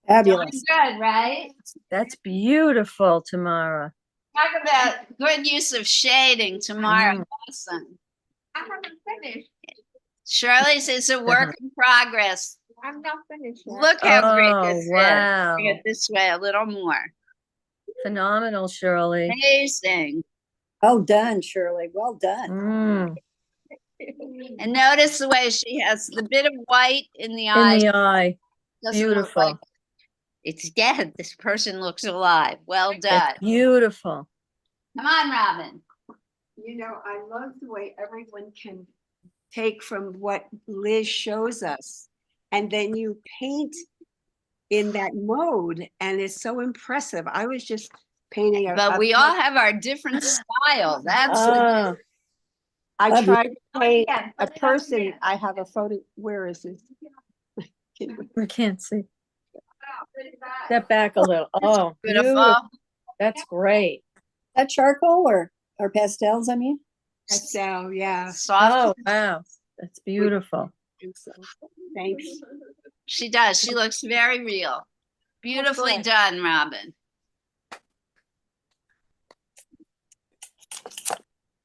Fabulous. Good, right? that's beautiful, Tamara. Talk about good use of shading tomorrow. Mm. Awesome. I haven't finished. Shirley's is a work in progress. I'm not finished yet. Look how great Oh, this wow. is. Bring it this way a little more. Phenomenal, Shirley. Amazing. Well done, Shirley. Well done. Mm. And notice the way she has the bit of white in the In eyes. the eye, Doesn't look beautiful. like it's dead. This person looks alive. Well done. It's beautiful. Come on, Robin. You know, I love the way everyone can take from what Liz shows us, and then you paint in that mode, and it's so impressive. I was just painting a. But we all have our different style. That's Ah, I tried to paint Yeah, a put it up person. there. I have a photo. Where is this? we can't see. Step back a little. Oh, beautiful. beautiful. That's great. That charcoal or pastels, I mean? So yeah. Soft. Oh, wow. That's beautiful. Thanks. She does. She looks very real. Beautifully done, Robin.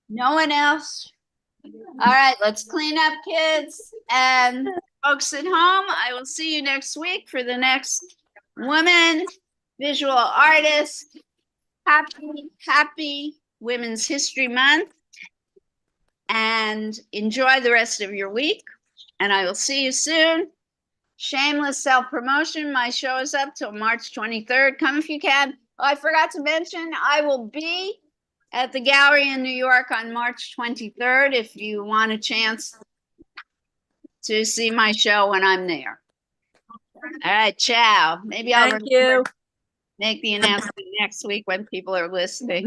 No one else? All right, let's clean up, kids. And folks at home, I will see you next week for the next woman visual artist. Happy Women's History Month. And enjoy the rest of your week. And I will see you soon. Shameless self-promotion. My show is up till March 23rd. Come if you can. Oh, I forgot to mention, I will be at the gallery in New York on March 23rd if you want a chance to see my show when I'm there. All right, ciao. Maybe I'll Thank you. make the announcement next week when people are listening.